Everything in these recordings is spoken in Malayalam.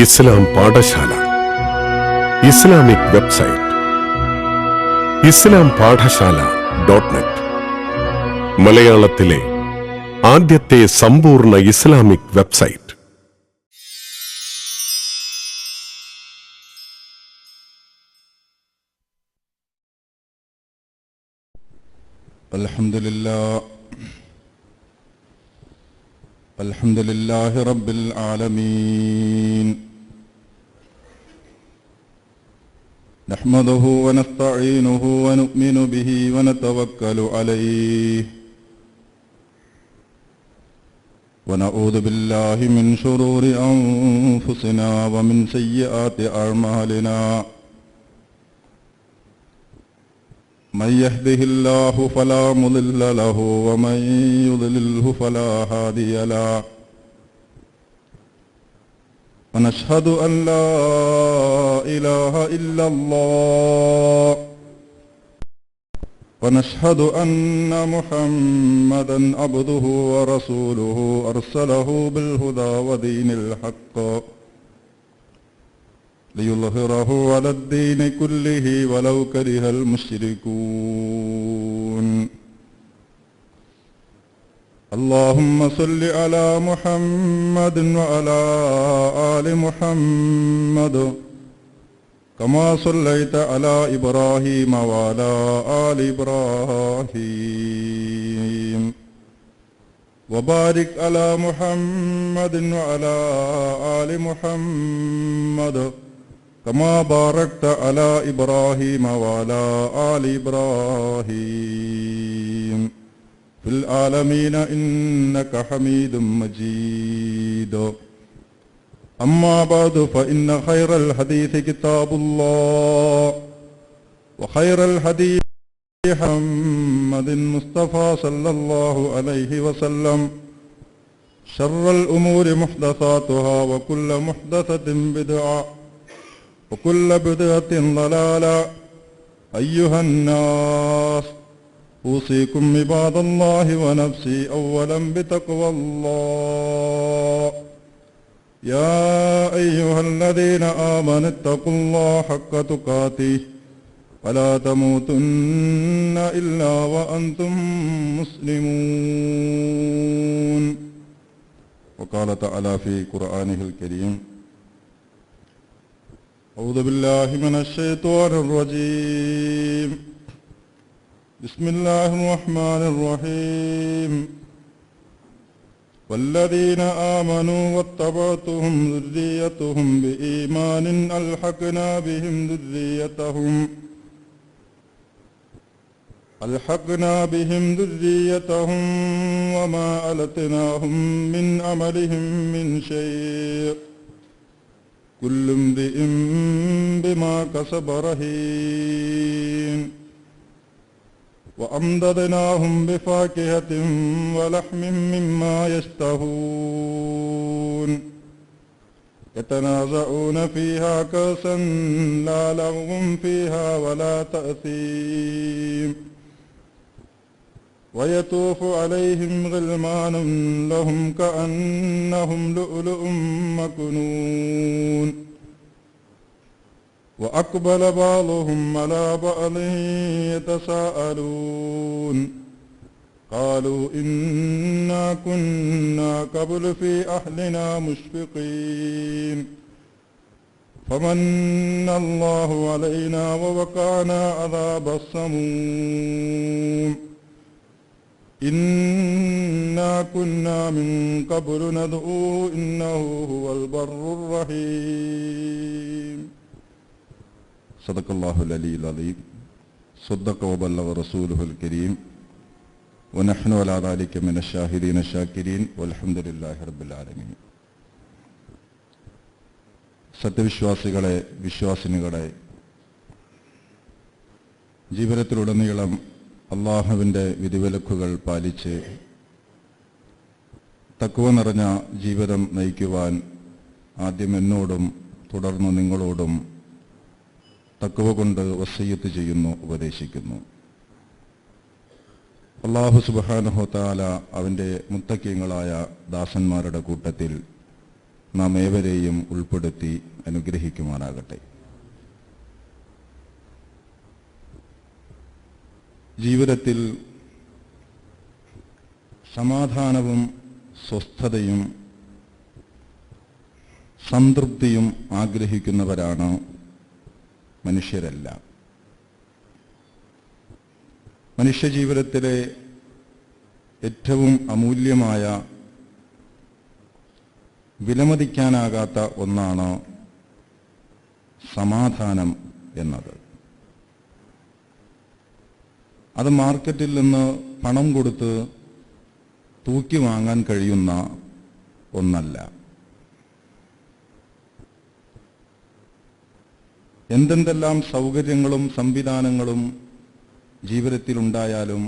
ഇസ്ലാം പാഠശാല ഇസ്ലാമിക് വെബ്സൈറ്റ് ഇസ്ലാം പാഠശാല.net മലയാളത്തിലെ ആദ്യത്തെ സമ്പൂർണ്ണ ഇസ്ലാമിക് വെബ്സൈറ്റ്. അൽഹംദുലില്ലാഹി റബ്ബിൽ ആലമീൻ. നഹ്മദുഹു വനസ്തഈനുഹു വനുഅ്മിനു ബിഹി വനതവക്കലു അലൈഹി വനഊദു ബില്ലാഹി മിൻ ശുറൂരി അൻഫുസിനാ വമിൻ സയ്യിആതി അഅ്മാലിനാ. من يهده الله فلا مضل له ومن يضلله فلا هادي له. ونشهد أن لا إله إلا الله ونشهد أن محمدا عبده ورسوله أرسله بالهدى ودين الحق ليظهره على الدين كله ولو كره المشركون. اللهم صل على محمد وعلى آل محمد كما صليت على إبراهيم وعلى آل إبراهيم وبارك على محمد وعلى آل محمد كما باركت على إبراهيم وعلى آل إبراهيم في العالمين إنك حميد مجيد. أما بعد فإن خير الحديث كتاب الله وخير الحديث محمد مصطفى صلى الله عليه وسلم. شر الأمور محدثاتها وكل محدثة بدعة وكل بدعة ضلالة. أيها الناس أوصيكم عباد الله ونفسي أولا بتقوى الله. يا أيها الذين آمنوا اتقوا الله حق تقاته ولا تموتن إلا وأنتم مسلمون. وقال تعالى في قرآنه الكريم: أعوذ بالله من الشيطان الرجيم. بسم الله الرحمن الرحيم. والذين آمنوا واتبعتهم ذريتهم بإيمان ألحقنا بهم ذريتهم وما ألتناهم من عملهم من شيء كل امرئ بما كسب رهين. وأمددناهم بفاكهة ولحم مما يشتهون يتنازعون فيها كأسا لا لغو فيها ولا تأثيم. ويطوف عليهم غلمان لهم كأنهم لؤلؤ مكنون. وأقبل بعضهم على بعض يتساءلون قالوا إنا كنا قبل في أهلنا مشفقين فمن الله علينا ووقانا عذاب السموم. إنا كنا من قبل ندعوه إنه هو البر الرحيم. صدق الله العلي العظيم. صدق وبلغ رسوله الكريم. ونحن على ذلك من الشاهدين الشاكرين والحمد لله رب العالمين. സത്യവിശ്വാസികളെ, വിശ്വാസിനികളെ, ജീവിതത്തിലുടനീളം അള്ളാഹുവിൻ്റെ വിധിവിലക്കുകൾ പാലിച്ച് തഖ്വ നിറഞ്ഞ ജീവിതം നയിക്കുവാൻ ആദ്യം എന്നോടും തുടർന്ന് നിങ്ങളോടും തഖ്വ കൊണ്ട് വസിയ്യത്ത് ചെയ്യുന്നു, ഉപദേശിക്കുന്നു. അല്ലാഹു സുബ്ഹാനഹു വ തആല അവൻ്റെ മുത്തഖീങ്ങളായ ദാസന്മാരുടെ കൂട്ടത്തിൽ നാം ഏവരെയും ഉൾപ്പെടുത്തി അനുഗ്രഹിക്കുമാറാകട്ടെ. ജീവിതത്തിൽ സമാധാനവും സ്വസ്ഥതയും സംതൃപ്തിയും ആഗ്രഹിക്കുന്നവരാണ് മനുഷ്യരെല്ലാം. മനുഷ്യജീവിതത്തിലെ ഏറ്റവും അമൂല്യമായ, വിലമതിക്കാനാകാത്ത ഒന്നാണ് സമാധാനം എന്നത്. അത് മാർക്കറ്റിൽ നിന്ന് പണം കൊടുത്ത് തൂക്കി വാങ്ങാൻ കഴിയുന്ന ഒന്നല്ല. എന്തെന്തെല്ലാം സൗകര്യങ്ങളും സംവിധാനങ്ങളും ജീവിതത്തിലുണ്ടായാലും,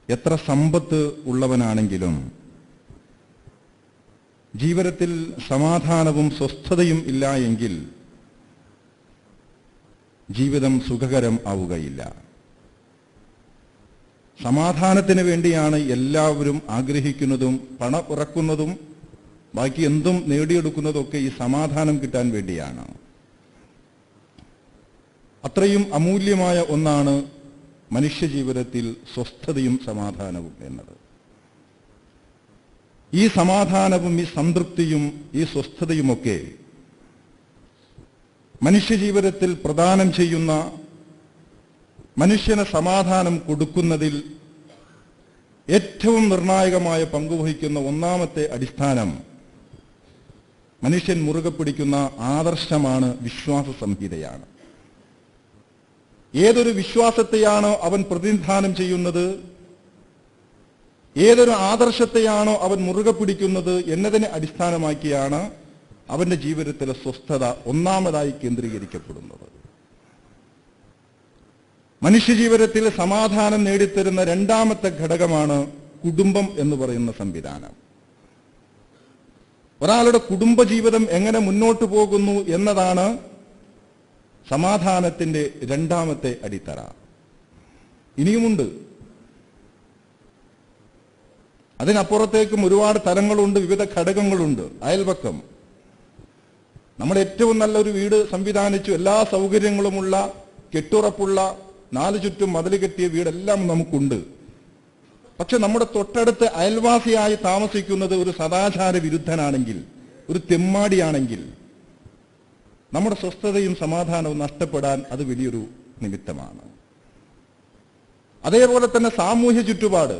എത്ര സമ്പത്ത് ഉള്ളവനാണെങ്കിലും ജീവിതത്തിൽ സമാധാനവും സ്വസ്ഥതയും ഇല്ല എങ്കിൽ ജീവിതം സുഖകരം ആവുകയില്ല. സമാധാനത്തിന് വേണ്ടിയാണ് എല്ലാവരും ആഗ്രഹിക്കുന്നതും പണം ഇറക്കുന്നതും ബാക്കി എന്തും നേടിയെടുക്കുന്നതൊക്കെ ഈ സമാധാനം കിട്ടാൻ വേണ്ടിയാണ്. അത്രയും അമൂല്യമായ ഒന്നാണ് മനുഷ്യജീവിതത്തിൽ സ്വസ്ഥതയും സമാധാനവും എന്നത്. ഈ സമാധാനവും ഈ സംതൃപ്തിയും ഈ സ്വസ്ഥതയുമൊക്കെ മനുഷ്യജീവിതത്തിൽ പ്രദാനം ചെയ്യുന്ന, മനുഷ്യന് സമാധാനം കൊടുക്കുന്നതിൽ ഏറ്റവും നിർണായകമായ പങ്കുവഹിക്കുന്ന ഒന്നാമത്തെ അടിസ്ഥാനം മനുഷ്യൻ മുറുകെ പിടിക്കുന്ന ആദർശമാണ്, വിശ്വാസ സംഹിതയാണ്. ഏതൊരു വിശ്വാസത്തെയാണോ അവൻ പ്രതിനിധാനം ചെയ്യുന്നത്, ഏതൊരു ആദർശത്തെയാണോ അവൻ മുറുകെ പിടിക്കുന്നത് എന്നതിനെ അടിസ്ഥാനമാക്കിയാണ് അവന്റെ ജീവിതത്തിലെ സ്വസ്ഥത ഒന്നാമതായി കേന്ദ്രീകരിക്കപ്പെടുന്നത്. മനുഷ്യജീവിതത്തിൽ സമാധാനം നേടിത്തരുന്ന രണ്ടാമത്തെ ഘടകമാണ് കുടുംബം എന്ന് പറയുന്ന സംവിധാനം. ഒരാളുടെ കുടുംബജീവിതം എങ്ങനെ മുന്നോട്ട് പോകുന്നു എന്നതാണ് സമാധാനത്തിന്റെ രണ്ടാമത്തെ അടിത്തറ. ഇനിയുമുണ്ട്. അതിനപ്പുറത്തേക്കും ഒരുപാട് തലങ്ങളുണ്ട്, വിവിധ ഘടകങ്ങളുണ്ട്. അയൽപക്കം, നമ്മുടെ ഏറ്റവും നല്ലൊരു വീട് സംവിധാനിച്ചു എല്ലാ സൗകര്യങ്ങളുമുള്ള, കെട്ടുറപ്പുള്ള, നാലു ചുറ്റും മതിൽ കെട്ടിയ വീടെല്ലാം നമുക്കുണ്ട്. പക്ഷെ നമ്മുടെ തൊട്ടടുത്ത് അയൽവാസിയായി താമസിക്കുന്നത് ഒരു സദാചാര വിരുദ്ധനാണെങ്കിൽ, ഒരു തെമ്മാടിയാണെങ്കിൽ നമ്മുടെ സ്വസ്ഥതയും സമാധാനവും നഷ്ടപ്പെടാൻ അത് വലിയൊരു നിമിത്തമാണ്. അതേപോലെ തന്നെ സാമൂഹ്യ ചുറ്റുപാട്,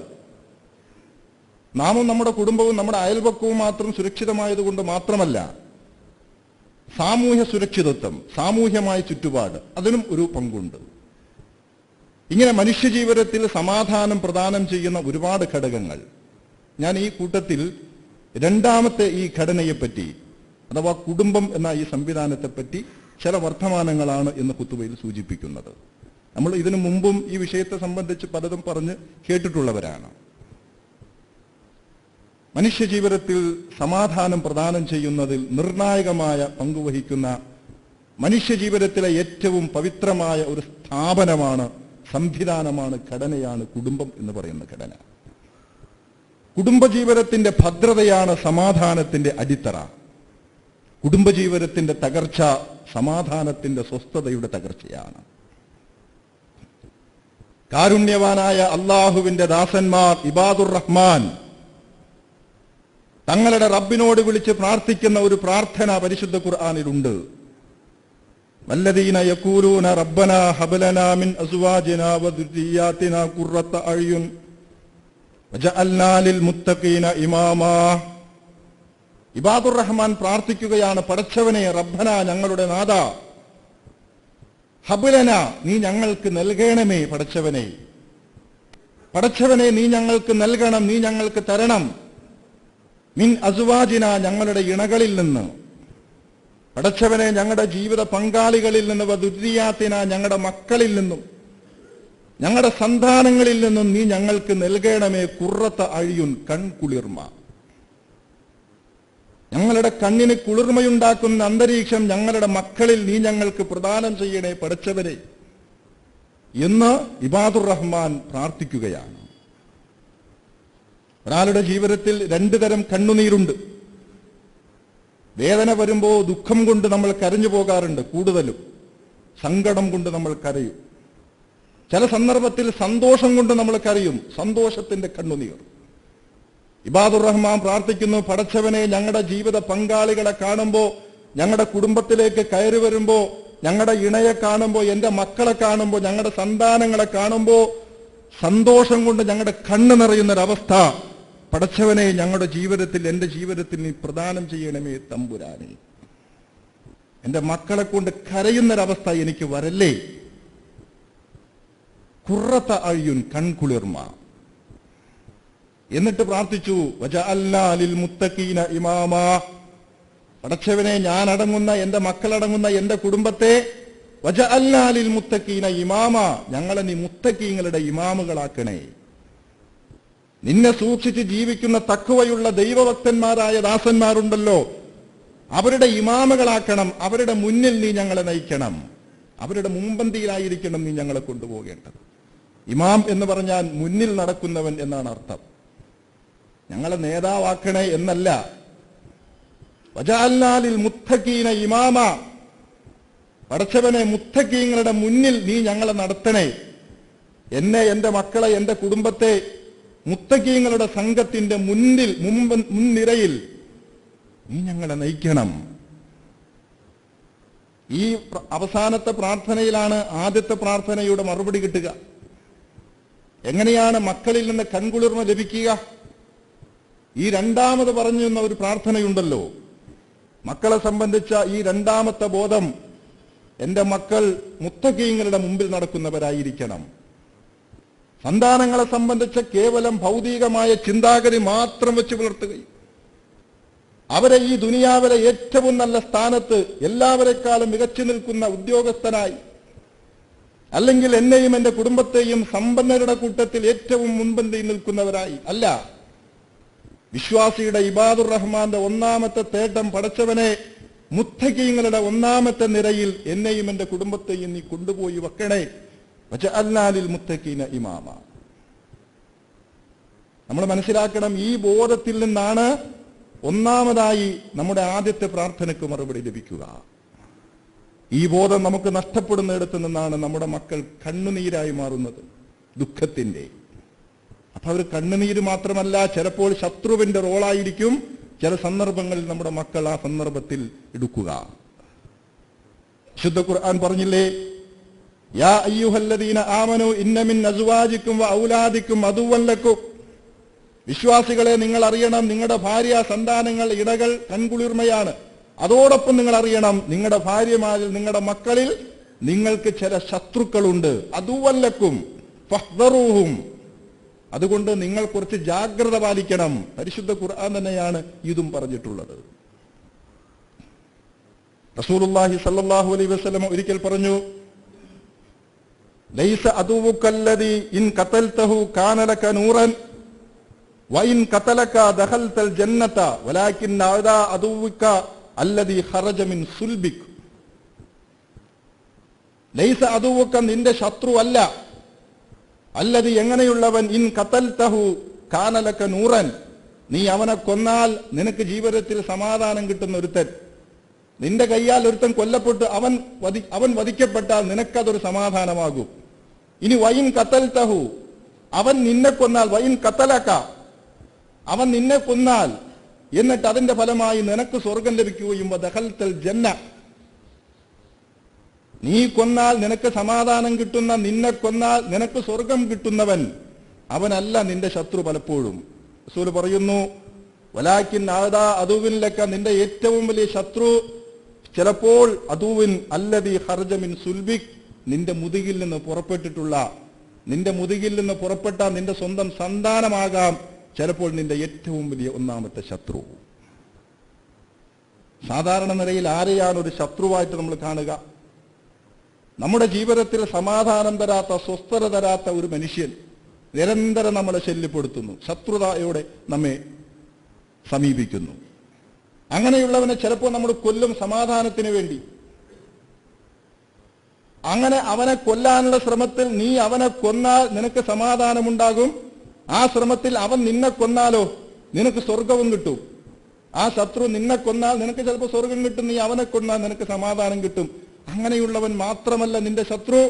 നാമും നമ്മുടെ കുടുംബവും നമ്മുടെ അയൽപക്കവും മാത്രം സുരക്ഷിതമായതുകൊണ്ട് മാത്രമല്ല, സാമൂഹ്യ സുരക്ഷിതത്വം, സാമൂഹ്യമായ ചുറ്റുപാട്, അതിനും ഒരു പങ്കുണ്ട്. ഇങ്ങനെ മനുഷ്യജീവിതത്തിൽ സമാധാനം പ്രദാനം ചെയ്യുന്ന ഒരുപാട് ഘടകങ്ങൾ. ഞാൻ ഈ കൂട്ടത്തിൽ രണ്ടാമത്തെ ഈ ഘടനയെപ്പറ്റി, അഥവാ കുടുംബം എന്ന ഈ സംവിധാനത്തെപ്പറ്റി ചില വർത്തമാനങ്ങളാണ് ഇന്ന് ഖുതുബയിൽ സൂചിപ്പിക്കുന്നത്. നമ്മൾ ഇതിനു മുമ്പും ഈ വിഷയത്തെ സംബന്ധിച്ച് പലതും പറഞ്ഞ് കേട്ടിട്ടുള്ളവരാണ്. മനുഷ്യജീവിതത്തിൽ സമാധാനം പ്രദാനം ചെയ്യുന്നതിൽ നിർണായകമായ പങ്കുവഹിക്കുന്ന, മനുഷ്യജീവിതത്തിലെ ഏറ്റവും പവിത്രമായ ഒരു സ്ഥാപനമാണ്, സംവിധാനമാണ്, ഘടനയാണ് കുടുംബം എന്ന് പറയുന്ന ഘടന. കുടുംബജീവിതത്തിന്റെ ഭദ്രതയാണ് സമാധാനത്തിന്റെ അടിത്തറ. കുടുംബജീവിതത്തിന്റെ തകർച്ച സമാധാനത്തിന്റെ സ്വസ്ഥതയുടെ തകർച്ചയാണ്. കാരുണ്യവാനായ അള്ളാഹുവിന്റെ ദാസന്മാർ, ഇബാദുർ റഹ്മാൻ, തങ്ങളുടെ റബ്ബിനോട് വിളിച്ച് പ്രാർത്ഥിക്കുന്ന ഒരു പ്രാർത്ഥന പരിശുദ്ധ ഖുർആനിലുണ്ട്. വല്ലദീന യഖൂലൂന റബ്ബനാ ഹബ് ലനാ മിൻ അസ്വാജിനാ വദുരിയാതിനാ ഖുർറത അയ്യുൻ വജഅൽനാ ലിൽ മുത്തഖീന ഇമാമാ. ഇബാദുർ റഹ്മാൻ പ്രാർത്ഥിക്കുകയാണ്, പടച്ചവനെ, റബ്ബന, ഞങ്ങളുടെ നാഥ, ഹബ് ലനാ, നീ ഞങ്ങൾക്ക് നൽകണമേ, പടച്ചവനെ, പടച്ചവനെ നീ ഞങ്ങൾക്ക് നൽകണം, നീ ഞങ്ങൾക്ക് തരണം, മിൻ അസ്വാജിന, ഞങ്ങളുടെ ഇണകളിൽ നിന്ന്, പടച്ചവനെ ഞങ്ങളുടെ ജീവിത പങ്കാളികളിൽ നിന്ന്, വദുരിയാതിന, ഞങ്ങളുടെ മക്കളിൽ നിന്നും, ഞങ്ങളുടെ സന്താനങ്ങളിൽ നിന്നും നീ ഞങ്ങൾക്ക് നൽകണമേ ഖുർറത അയ്യുൻ, കൺകുളിർമ. ഞങ്ങളുടെ കണ്ണിന് കുളിർമയുണ്ടാക്കുന്ന അന്തരീക്ഷം ഞങ്ങളുടെ മക്കളിൽ നീ ഞങ്ങൾക്ക് പ്രദാനം ചെയ്യണേ പടച്ചവരെ എന്ന് ഇബാദുർ റഹ്മാൻ പ്രാർത്ഥിക്കുകയാണ്. ഒരാളുടെ ജീവിതത്തിൽ രണ്ടു തരം കണ്ണുനീരുണ്ട്. വേദന വരുമ്പോൾ ദുഃഖം കൊണ്ട് നമ്മൾ കരഞ്ഞു പോകാറുണ്ട്. കൂടുതലും സങ്കടം കൊണ്ട് നമ്മൾ കരയും. ചില സന്ദർഭത്തിൽ സന്തോഷം കൊണ്ട് നമ്മൾ കരയും, സന്തോഷത്തിന്റെ കണ്ണുനീർ. ഇബാദുർ റഹ്മാൻ പ്രാർത്ഥിക്കുന്നു, പടച്ചവനെ ഞങ്ങളുടെ ജീവിത പങ്കാളികളെ കാണുമ്പോൾ, ഞങ്ങളുടെ കുടുംബത്തിലേക്ക് കയറി വരുമ്പോൾ, ഞങ്ങളുടെ ഇണയെ കാണുമ്പോൾ, എൻ്റെ മക്കളെ കാണുമ്പോൾ, ഞങ്ങളുടെ സന്താനങ്ങളെ കാണുമ്പോൾ സന്തോഷം കൊണ്ട് ഞങ്ങളുടെ കണ്ണ് നിറയുന്നൊരവസ്ഥ പടച്ചവനെ ഞങ്ങളുടെ ജീവിതത്തിൽ, എൻ്റെ ജീവിതത്തിൽ നീ പ്രദാനം ചെയ്യണമേ തമ്പുരാനെ. എൻ്റെ മക്കളെ കൊണ്ട് കരയുന്നൊരവസ്ഥ എനിക്ക് വരല്ലേ. ഖുർറത അയ്യുൻ, കൺകുളിർമ. എന്നിട്ട് പ്രാർത്ഥിച്ചു, വജഅൽനാ ലിൽ മുത്തഖീന ഇമാമാ, പടച്ചവനെ ഞാൻ അടങ്ങുന്ന, എൻ്റെ മക്കളടങ്ങുന്ന എൻ്റെ കുടുംബത്തെ വജഅൽനാ ലിൽ മുത്തഖീന ഇമാമാ, ഞങ്ങളെ നീ മുത്തഖീങ്ങളുടെ ഇമാമുകളാക്കണേ. നിന്നെ സൂക്ഷിച്ച് ജീവിക്കുന്ന തഖ്വയുള്ള ദൈവഭക്തന്മാരായ ദാസന്മാരുണ്ടല്ലോ, അവരുടെ ഇമാമുകളാക്കണം. അവരുടെ മുന്നിൽ നീ ഞങ്ങളെ നയിക്കണം. അവരുടെ മുൻപന്തിയിലായിരിക്കണം നീ ഞങ്ങളെ കൊണ്ടുപോകേണ്ടത്. ഇമാം എന്ന് പറഞ്ഞാൽ മുന്നിൽ നടക്കുന്നവൻ എന്നാണ് അർത്ഥം. ഞങ്ങളെ നേതാവാക്കണേ എന്നല്ല. വജഅൽനാ ലിൽ മുത്തഖീന ഇമാമ, പടച്ചവനെ മുത്തഖീങ്ങളുടെ മുന്നിൽ നീ ഞങ്ങളെ നടത്തണേ. എന്നെ, എൻ്റെ മക്കളെ, എൻ്റെ കുടുംബത്തെ മുത്തഖീങ്ങളുടെ സംഘത്തിന്റെ മുൻനിരയിൽ നീ ഞങ്ങളെ നയിക്കണം. ഈ അവസാനത്തെ പ്രാർത്ഥനയിലാണ് ആദ്യത്തെ പ്രാർത്ഥനയുടെ മറുപടി കിട്ടുക. എങ്ങനെയാണ് മക്കളിൽ നിന്ന് കൺകുളിർമ ലഭിക്കുക? ഈ രണ്ടാമത് പറഞ്ഞു എന്ന ഒരു പ്രാർത്ഥനയുണ്ടല്ലോ, മക്കളെ സംബന്ധിച്ച ഈ രണ്ടാമത്തെ ബോധം, എൻ്റെ മക്കൾ മുത്തഖീങ്ങളുടെ മുമ്പിൽ നടക്കുന്നവരായിരിക്കണം. സന്താനങ്ങളെ സംബന്ധിച്ച് കേവലം ഭൗതികമായ ചിന്താഗതി മാത്രം വെച്ച് പുലർത്തുകയും അവരെ ഈ ദുനിയാവിലെ ഏറ്റവും നല്ല സ്ഥാനത്ത്, എല്ലാവരെക്കാളും മികച്ചു നിൽക്കുന്ന ഉദ്യോഗസ്ഥനായി, അല്ലെങ്കിൽ എന്നെയും എൻ്റെ കുടുംബത്തെയും സമ്പന്നരുടെ കൂട്ടത്തിൽ ഏറ്റവും മുൻപന്തിയിൽ നിൽക്കുന്നവരായി അല്ല. വിശ്വാസിയുടെ ഇബാദുർ റഹ്മാന്റെ ഒന്നാമത്തെ തേട്ടം, പടച്ചവനെ മുത്തഖീങ്ങളുടെ ഒന്നാമത്തെ നിരയിൽ എന്നെയും എൻ്റെ കുടുംബത്തെയും നീ കൊണ്ടുപോയി വെക്കണേ. വജഅൽനാ ലിൽ മുത്തഖീന ഇമാമ. നമ്മൾ മനസ്സിലാക്കണം, ഈ ബോധത്തിൽ നിന്നാണ് ഒന്നാമതായി നമ്മുടെ ആദ്യത്തെ പ്രാർത്ഥനയ്ക്ക് മറുപടി ലഭിക്കുക. ഈ ബോധം നമുക്ക് നഷ്ടപ്പെടുന്നിടത്ത് നിന്നാണ് നമ്മുടെ മക്കൾ കണ്ണുനീരായി മാറുന്നത്, ദുഃഖത്തിന്റെ. അപ്പൊ അവർ കണ്ണുനീര് മാത്രമല്ല, ചിലപ്പോൾ ശത്രുവിന്റെ റോളായിരിക്കും ചില സന്ദർഭങ്ങളിൽ നമ്മുടെ മക്കൾ ആ സന്ദർഭത്തിൽ എടുക്കുക. ശുദ്ധ ഖുർആൻ പറഞ്ഞില്ലേ, യാ അയ്യുഹല്ലദീന ആമനു ഇന്ന മിൻ അസ്വാജിക്കും വ ഔലാദിക്കും അദുവ്വൻ ലക്കും. വിശ്വാസികളെ, നിങ്ങൾ അറിയണം, നിങ്ങളുടെ ഭാര്യ, സന്താനങ്ങൾ, ഇണകൾ കൺകുളിർമയാണ്. അതോടൊപ്പം നിങ്ങൾ അറിയണം, നിങ്ങളുടെ ഭാര്യമാരിൽ, നിങ്ങളുടെ മക്കളിൽ നിങ്ങൾക്ക് ചില ശത്രുക്കളുണ്ട്. അദുവ്വൻ ലക്കും ഫഹ്ദറൂഹും. അതുകൊണ്ട് നിങ്ങൾ കുറച്ച് ജാഗ്രത പാലിക്കണം. പരിശുദ്ധ ഖുർആൻ തന്നെയാണ് ഇതും പറഞ്ഞിട്ടുള്ളത്. റസൂലുള്ളാഹി സ്വല്ലല്ലാഹു അലൈഹി വസല്ലം ഒരിക്കൽ പറഞ്ഞു, ലൈസ അദുവുക്കല്ലദീ ഇൻ ഖതൽതഹു കാന ലക നൂറൻ വഇൻ ഖതലക ദഖൽതൽ ജന്നത വലാകിൻ അദാ അദുവുക അല്ലദീ ഖറജ മിൻ സുൽബിക്. ലൈസ അദുവുക, നിന്റെ ശത്രുവല്ല. അല്ലദീ, എങ്ങനെയുള്ളവൻ, ഇൻ ഖതൽതഹു കാന ലക നൂറൻ, നീ അവനെ കൊന്നാൽ നിനക്ക് ജീവിതത്തിൽ സമാധാനം കിട്ടുന്ന ഒരുത്തൻ. നിന്റെ കയ്യാൽ ഒരുത്തൻ കൊല്ലപ്പെട്ട് അവൻ വധിക്കപ്പെട്ടാൽ നിനക്കതൊരു സമാധാനമാകും. ഇനി വൈൻ ഖതൽതഹു, അവൻ നിന്നെ കൊന്നാൽ, വൈൻ ഖതലക, അവൻ നിന്നെ കൊന്നാൽ എന്നിട്ട് അതിന്റെ ഫലമായി നിനക്ക് സ്വർഗം ലഭിക്കുകയും ദഖൽതൽ ജന്ന, നീ കൊന്നാൽ നിനക്ക് സമാധാനം കിട്ടുന്ന, നിന്നെ കൊന്നാൽ നിനക്ക് സ്വർഗം കിട്ടുന്നവൻ അവനല്ല നിന്റെ ശത്രു. പലപ്പോഴും റസൂൽ പറയുന്നു, വലാകിൻ അദാ അദുവിൻ ലക, നിന്റെ ഏറ്റവും വലിയ ശത്രു ചിലപ്പോൾ അദുവിൻ അല്ലദീ ഖറജ മിൻ സുൽബിക്, നിന്റെ മുതുകിൽ നിന്ന് പുറപ്പെട്ട നിന്റെ സ്വന്തം സന്താനമാകാം ചിലപ്പോൾ നിന്റെ ഏറ്റവും വലിയ ഒന്നാമത്തെ ശത്രു. സാധാരണ നിലയിൽ ആരെയാണ് ഒരു ശത്രുവായിട്ട് നമ്മൾ കാണുക? നമ്മുടെ ജീവിതത്തിൽ സമാധാനം തരാത്ത, സ്വസ്ഥത തരാത്ത ഒരു മനുഷ്യൻ നിരന്തരം നമ്മളെ ശല്യപ്പെടുത്തുന്നു, ശത്രുതയോടെ നമ്മെ സമീപിക്കുന്നു. അങ്ങനെയുള്ളവനെ ചിലപ്പോൾ നമ്മൾ കൊല്ലും സമാധാനത്തിന് വേണ്ടി. അങ്ങനെ അവനെ കൊല്ലാനുള്ള ശ്രമത്തിൽ നീ അവനെ കൊന്നാൽ നിനക്ക് സമാധാനമുണ്ടാകും. ആ ശ്രമത്തിൽ അവൻ നിന്നെ കൊന്നാലോ നിനക്ക് സ്വർഗവും കിട്ടും. ആ ശത്രു നിന്നെ കൊന്നാൽ നിനക്ക് ചിലപ്പോൾ സ്വർഗം കിട്ടും, നീ അവനെ കൊന്നാൽ നിനക്ക് സമാധാനം കിട്ടും. അങ്ങനെയുള്ളവൻ മാത്രമല്ല നിന്റെ ശത്രു,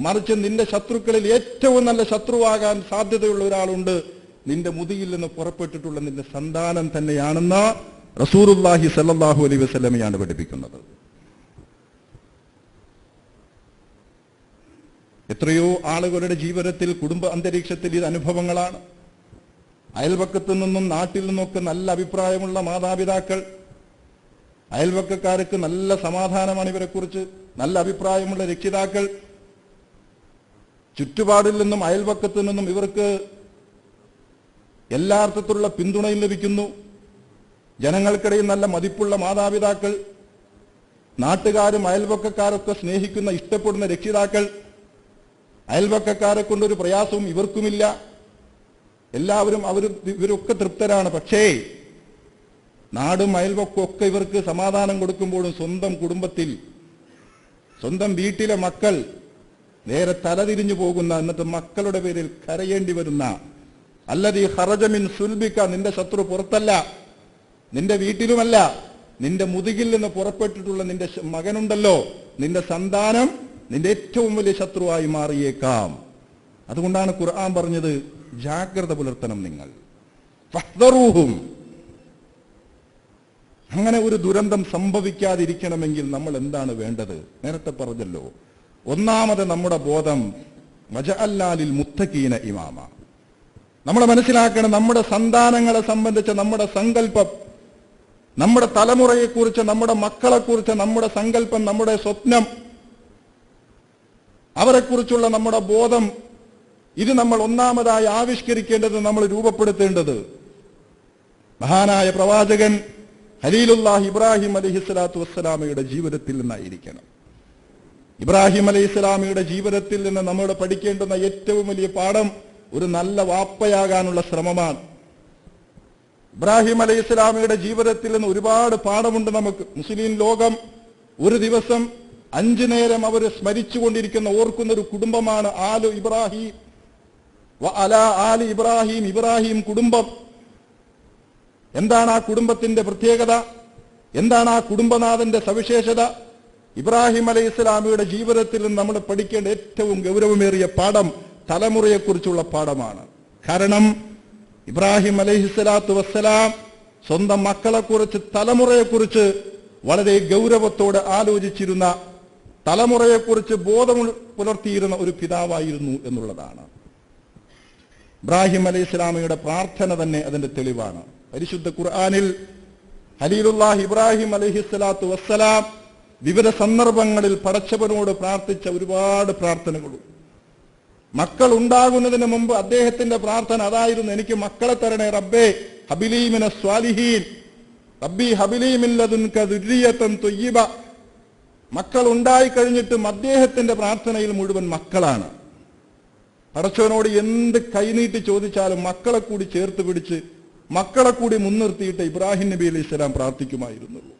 മറിച്ച് നിന്റെ ശത്രുക്കളിൽ ഏറ്റവും നല്ല ശത്രുവാകാൻ സാധ്യതയുള്ള ഒരാളുണ്ട്, നിന്റെ മുതിയിൽ നിന്ന് പുറപ്പെട്ടിട്ടുള്ള നിന്റെ സന്താനം തന്നെയാണെന്ന് റസൂലുള്ളാഹി സ്വല്ലല്ലാഹു അലൈഹി വസല്ലമയാണ് പഠിപ്പിക്കുന്നത്. എത്രയോ ആളുകളുടെ ജീവിതത്തിൽ, കുടുംബ അന്തരീക്ഷത്തിൽ ഇത് അനുഭവങ്ങളാണ്. അയൽപക്കത്തു നിന്നും നാട്ടിൽ നിന്നൊക്കെ നല്ല അഭിപ്രായമുള്ള മാതാപിതാക്കൾ, അയൽപക്കക്കാർക്ക് നല്ല സമാധാനമാണ് ഇവരെക്കുറിച്ച്, നല്ല അഭിപ്രായമുള്ള രക്ഷിതാക്കൾ, ചുറ്റുപാടിൽ നിന്നും അയൽപക്കത്തു നിന്നും ഇവർക്ക് എല്ലാ അർത്ഥത്തിലുള്ള പിന്തുണയും ലഭിക്കുന്നു. ജനങ്ങൾക്കിടയിൽ നല്ല മതിപ്പുള്ള മാതാപിതാക്കൾ, നാട്ടുകാരും അയൽപക്കക്കാരൊക്കെ സ്നേഹിക്കുന്ന ഇഷ്ടപ്പെടുന്ന രക്ഷിതാക്കൾ, അയൽപക്കക്കാരെ കൊണ്ടൊരു പ്രയാസവും ഇവർക്കുമില്ല, എല്ലാവരും ഇവരൊക്കെ തൃപ്തരാണ്. പക്ഷേ നാടും അയൽപക്കമൊക്കെ ഇവർക്ക് സമാധാനം കൊടുക്കുമ്പോഴും സ്വന്തം കുടുംബത്തിൽ, സ്വന്തം വീട്ടിലെ മക്കൾ നേരെ തലതിരിഞ്ഞു പോകുന്ന, എന്നിട്ട് മക്കളുടെ പേരിൽ കരയേണ്ടി വരുന്ന, അല്ലദീ ഖറജ മിൻ സുൽബിക, നിന്റെ ശത്രു പുറത്തല്ല, നിന്റെ വീട്ടിലുമല്ല, നിന്റെ മുതുകിൽ നിന്ന് പുറപ്പെട്ടിട്ടുള്ള നിന്റെ മകനുണ്ടല്ലോ, നിന്റെ സന്താനം നിന്റെ ഏറ്റവും വലിയ ശത്രുവായി മാറിയേക്കാം. അതുകൊണ്ടാണ് ഖുർആൻ പറഞ്ഞത്, ജാഗ്രത പുലർത്തണം നിങ്ങൾ, ഫഹ്ദറൂഹും. അങ്ങനെ ഒരു ദുരന്തം സംഭവിക്കാതിരിക്കണമെങ്കിൽ നമ്മൾ എന്താണ് വേണ്ടത്? നേരത്തെ പറഞ്ഞല്ലോ, ഒന്നാമത് നമ്മുടെ ബോധം, വജഅൽനാ ലിൽ മുത്തഖീന ഇമാമ. നമ്മൾ മനസ്സിലാക്കണം, നമ്മുടെ സന്താനങ്ങളെ സംബന്ധിച്ച നമ്മുടെ സങ്കല്പം, നമ്മുടെ തലമുറയെക്കുറിച്ച്, നമ്മുടെ മക്കളെക്കുറിച്ച് നമ്മുടെ സങ്കല്പം, നമ്മുടെ സ്വപ്നം, അവരെക്കുറിച്ചുള്ള നമ്മുടെ ബോധം, ഇത് നമ്മൾ ഒന്നാമതായി ആവിഷ്കരിക്കേണ്ടത്, നമ്മൾ രൂപപ്പെടുത്തേണ്ടത് മഹാനായ പ്രവാചകൻ ഖലീലുല്ലാഹി ഇബ്രാഹിം അലൈഹിസ്സലാത്തു വസ്സലാമയുടെ ജീവിതത്തിൽ നിന്നായിരിക്കണം. ഇബ്രാഹിം അലൈഹിസ്സലാമയുടെ ജീവിതത്തിൽ നിന്ന് നമ്മൾ പഠിക്കേണ്ടുന്ന ഏറ്റവും വലിയ പാഠം ഒരു നല്ല വാപ്പയാകാനുള്ള ശ്രമമാണ്. ഇബ്രാഹിം അലൈഹിസ്സലാമയുടെ ജീവിതത്തിൽ നിന്ന് ഒരുപാട് പാഠമുണ്ട് നമുക്ക്. മുസ്ലിം ലോകം ഒരു ദിവസം 5 നേരം അവർ സ്മരിച്ചുകൊണ്ടിരിക്കുന്ന, ഓർക്കുന്ന ഒരു കുടുംബമാണ് ആലു ഇബ്രാഹിം വ അലാ ആലി ഇബ്രാഹിം, ഇബ്രാഹിം കുടുംബം. എന്താണ് ആ കുടുംബത്തിന്റെ പ്രത്യേകത? എന്താണ് ആ കുടുംബനാഥന്റെ സവിശേഷത? ഇബ്രാഹിം അലൈഹിസ്സലാമയുടെ ജീവിതത്തിൽ നിന്ന് നമ്മൾ പഠിക്കേണ്ട ഏറ്റവും ഗൗരവമേറിയ പാഠം തലമുറയെക്കുറിച്ചുള്ള പാഠമാണ്. കാരണം ഇബ്രാഹിം അലൈഹിസ്സലാത്തു വസ്സലാം സ്വന്തം മക്കളെക്കുറിച്ച്, തലമുറയെക്കുറിച്ച് വളരെ ഗൗരവത്തോടെ ആലോചിച്ചിരുന്ന, തലമുറയെക്കുറിച്ച് ബോധം പുലർത്തിയിരുന്ന ഒരു പിതാവായിരുന്നു എന്നുള്ളതാണ്. ഇബ്രാഹിം അലൈഹിസ്സലാമയുടെ പ്രാർത്ഥന തന്നെ അതിന്റെ തെളിവാണ്. പരിശുദ്ധ ഖുർആനിൽ ഖലീലുല്ലാഹി ഇബ്രാഹിം അലൈഹിസ്സലാത്തു വസ്സലാം വിവിധ സന്ദർഭങ്ങളിൽ പടച്ചവനോട് പ്രാർത്ഥിച്ച ഒരുപാട് പ്രാർത്ഥനകളും. മക്കൾ ഉണ്ടാകുന്നതിന് മുമ്പ് അദ്ദേഹത്തിന്റെ പ്രാർത്ഥന അതായിരുന്നു, എനിക്ക് മക്കളെ തരണേ റബ്ബേ, ഹബിലീ മിനസ് സ്വാലിഹീൻ, റബ്ബി ഹബിലീ മിൻ ലദുൻക ദുർരിയതൻ ത്വയ്യിബ. മക്കൾ ഉണ്ടായി കഴിഞ്ഞിട്ടും അദ്ദേഹത്തിന്റെ പ്രാർത്ഥനയിൽ മുഴുവൻ മക്കളാണ്. പടച്ചവനോട് എന്ത് കൈനീട്ടി ചോദിച്ചാലും മക്കളെ കൂടി ചേർത്ത് പിടിച്ച്, മക്കളെ കൂടി മുൻനിർത്തിയിട്ട് ഇബ്രാഹിം നബി അലൈഹിസ്സലാം പ്രാർത്ഥിക്കുമായിരുന്നുള്ളൂ.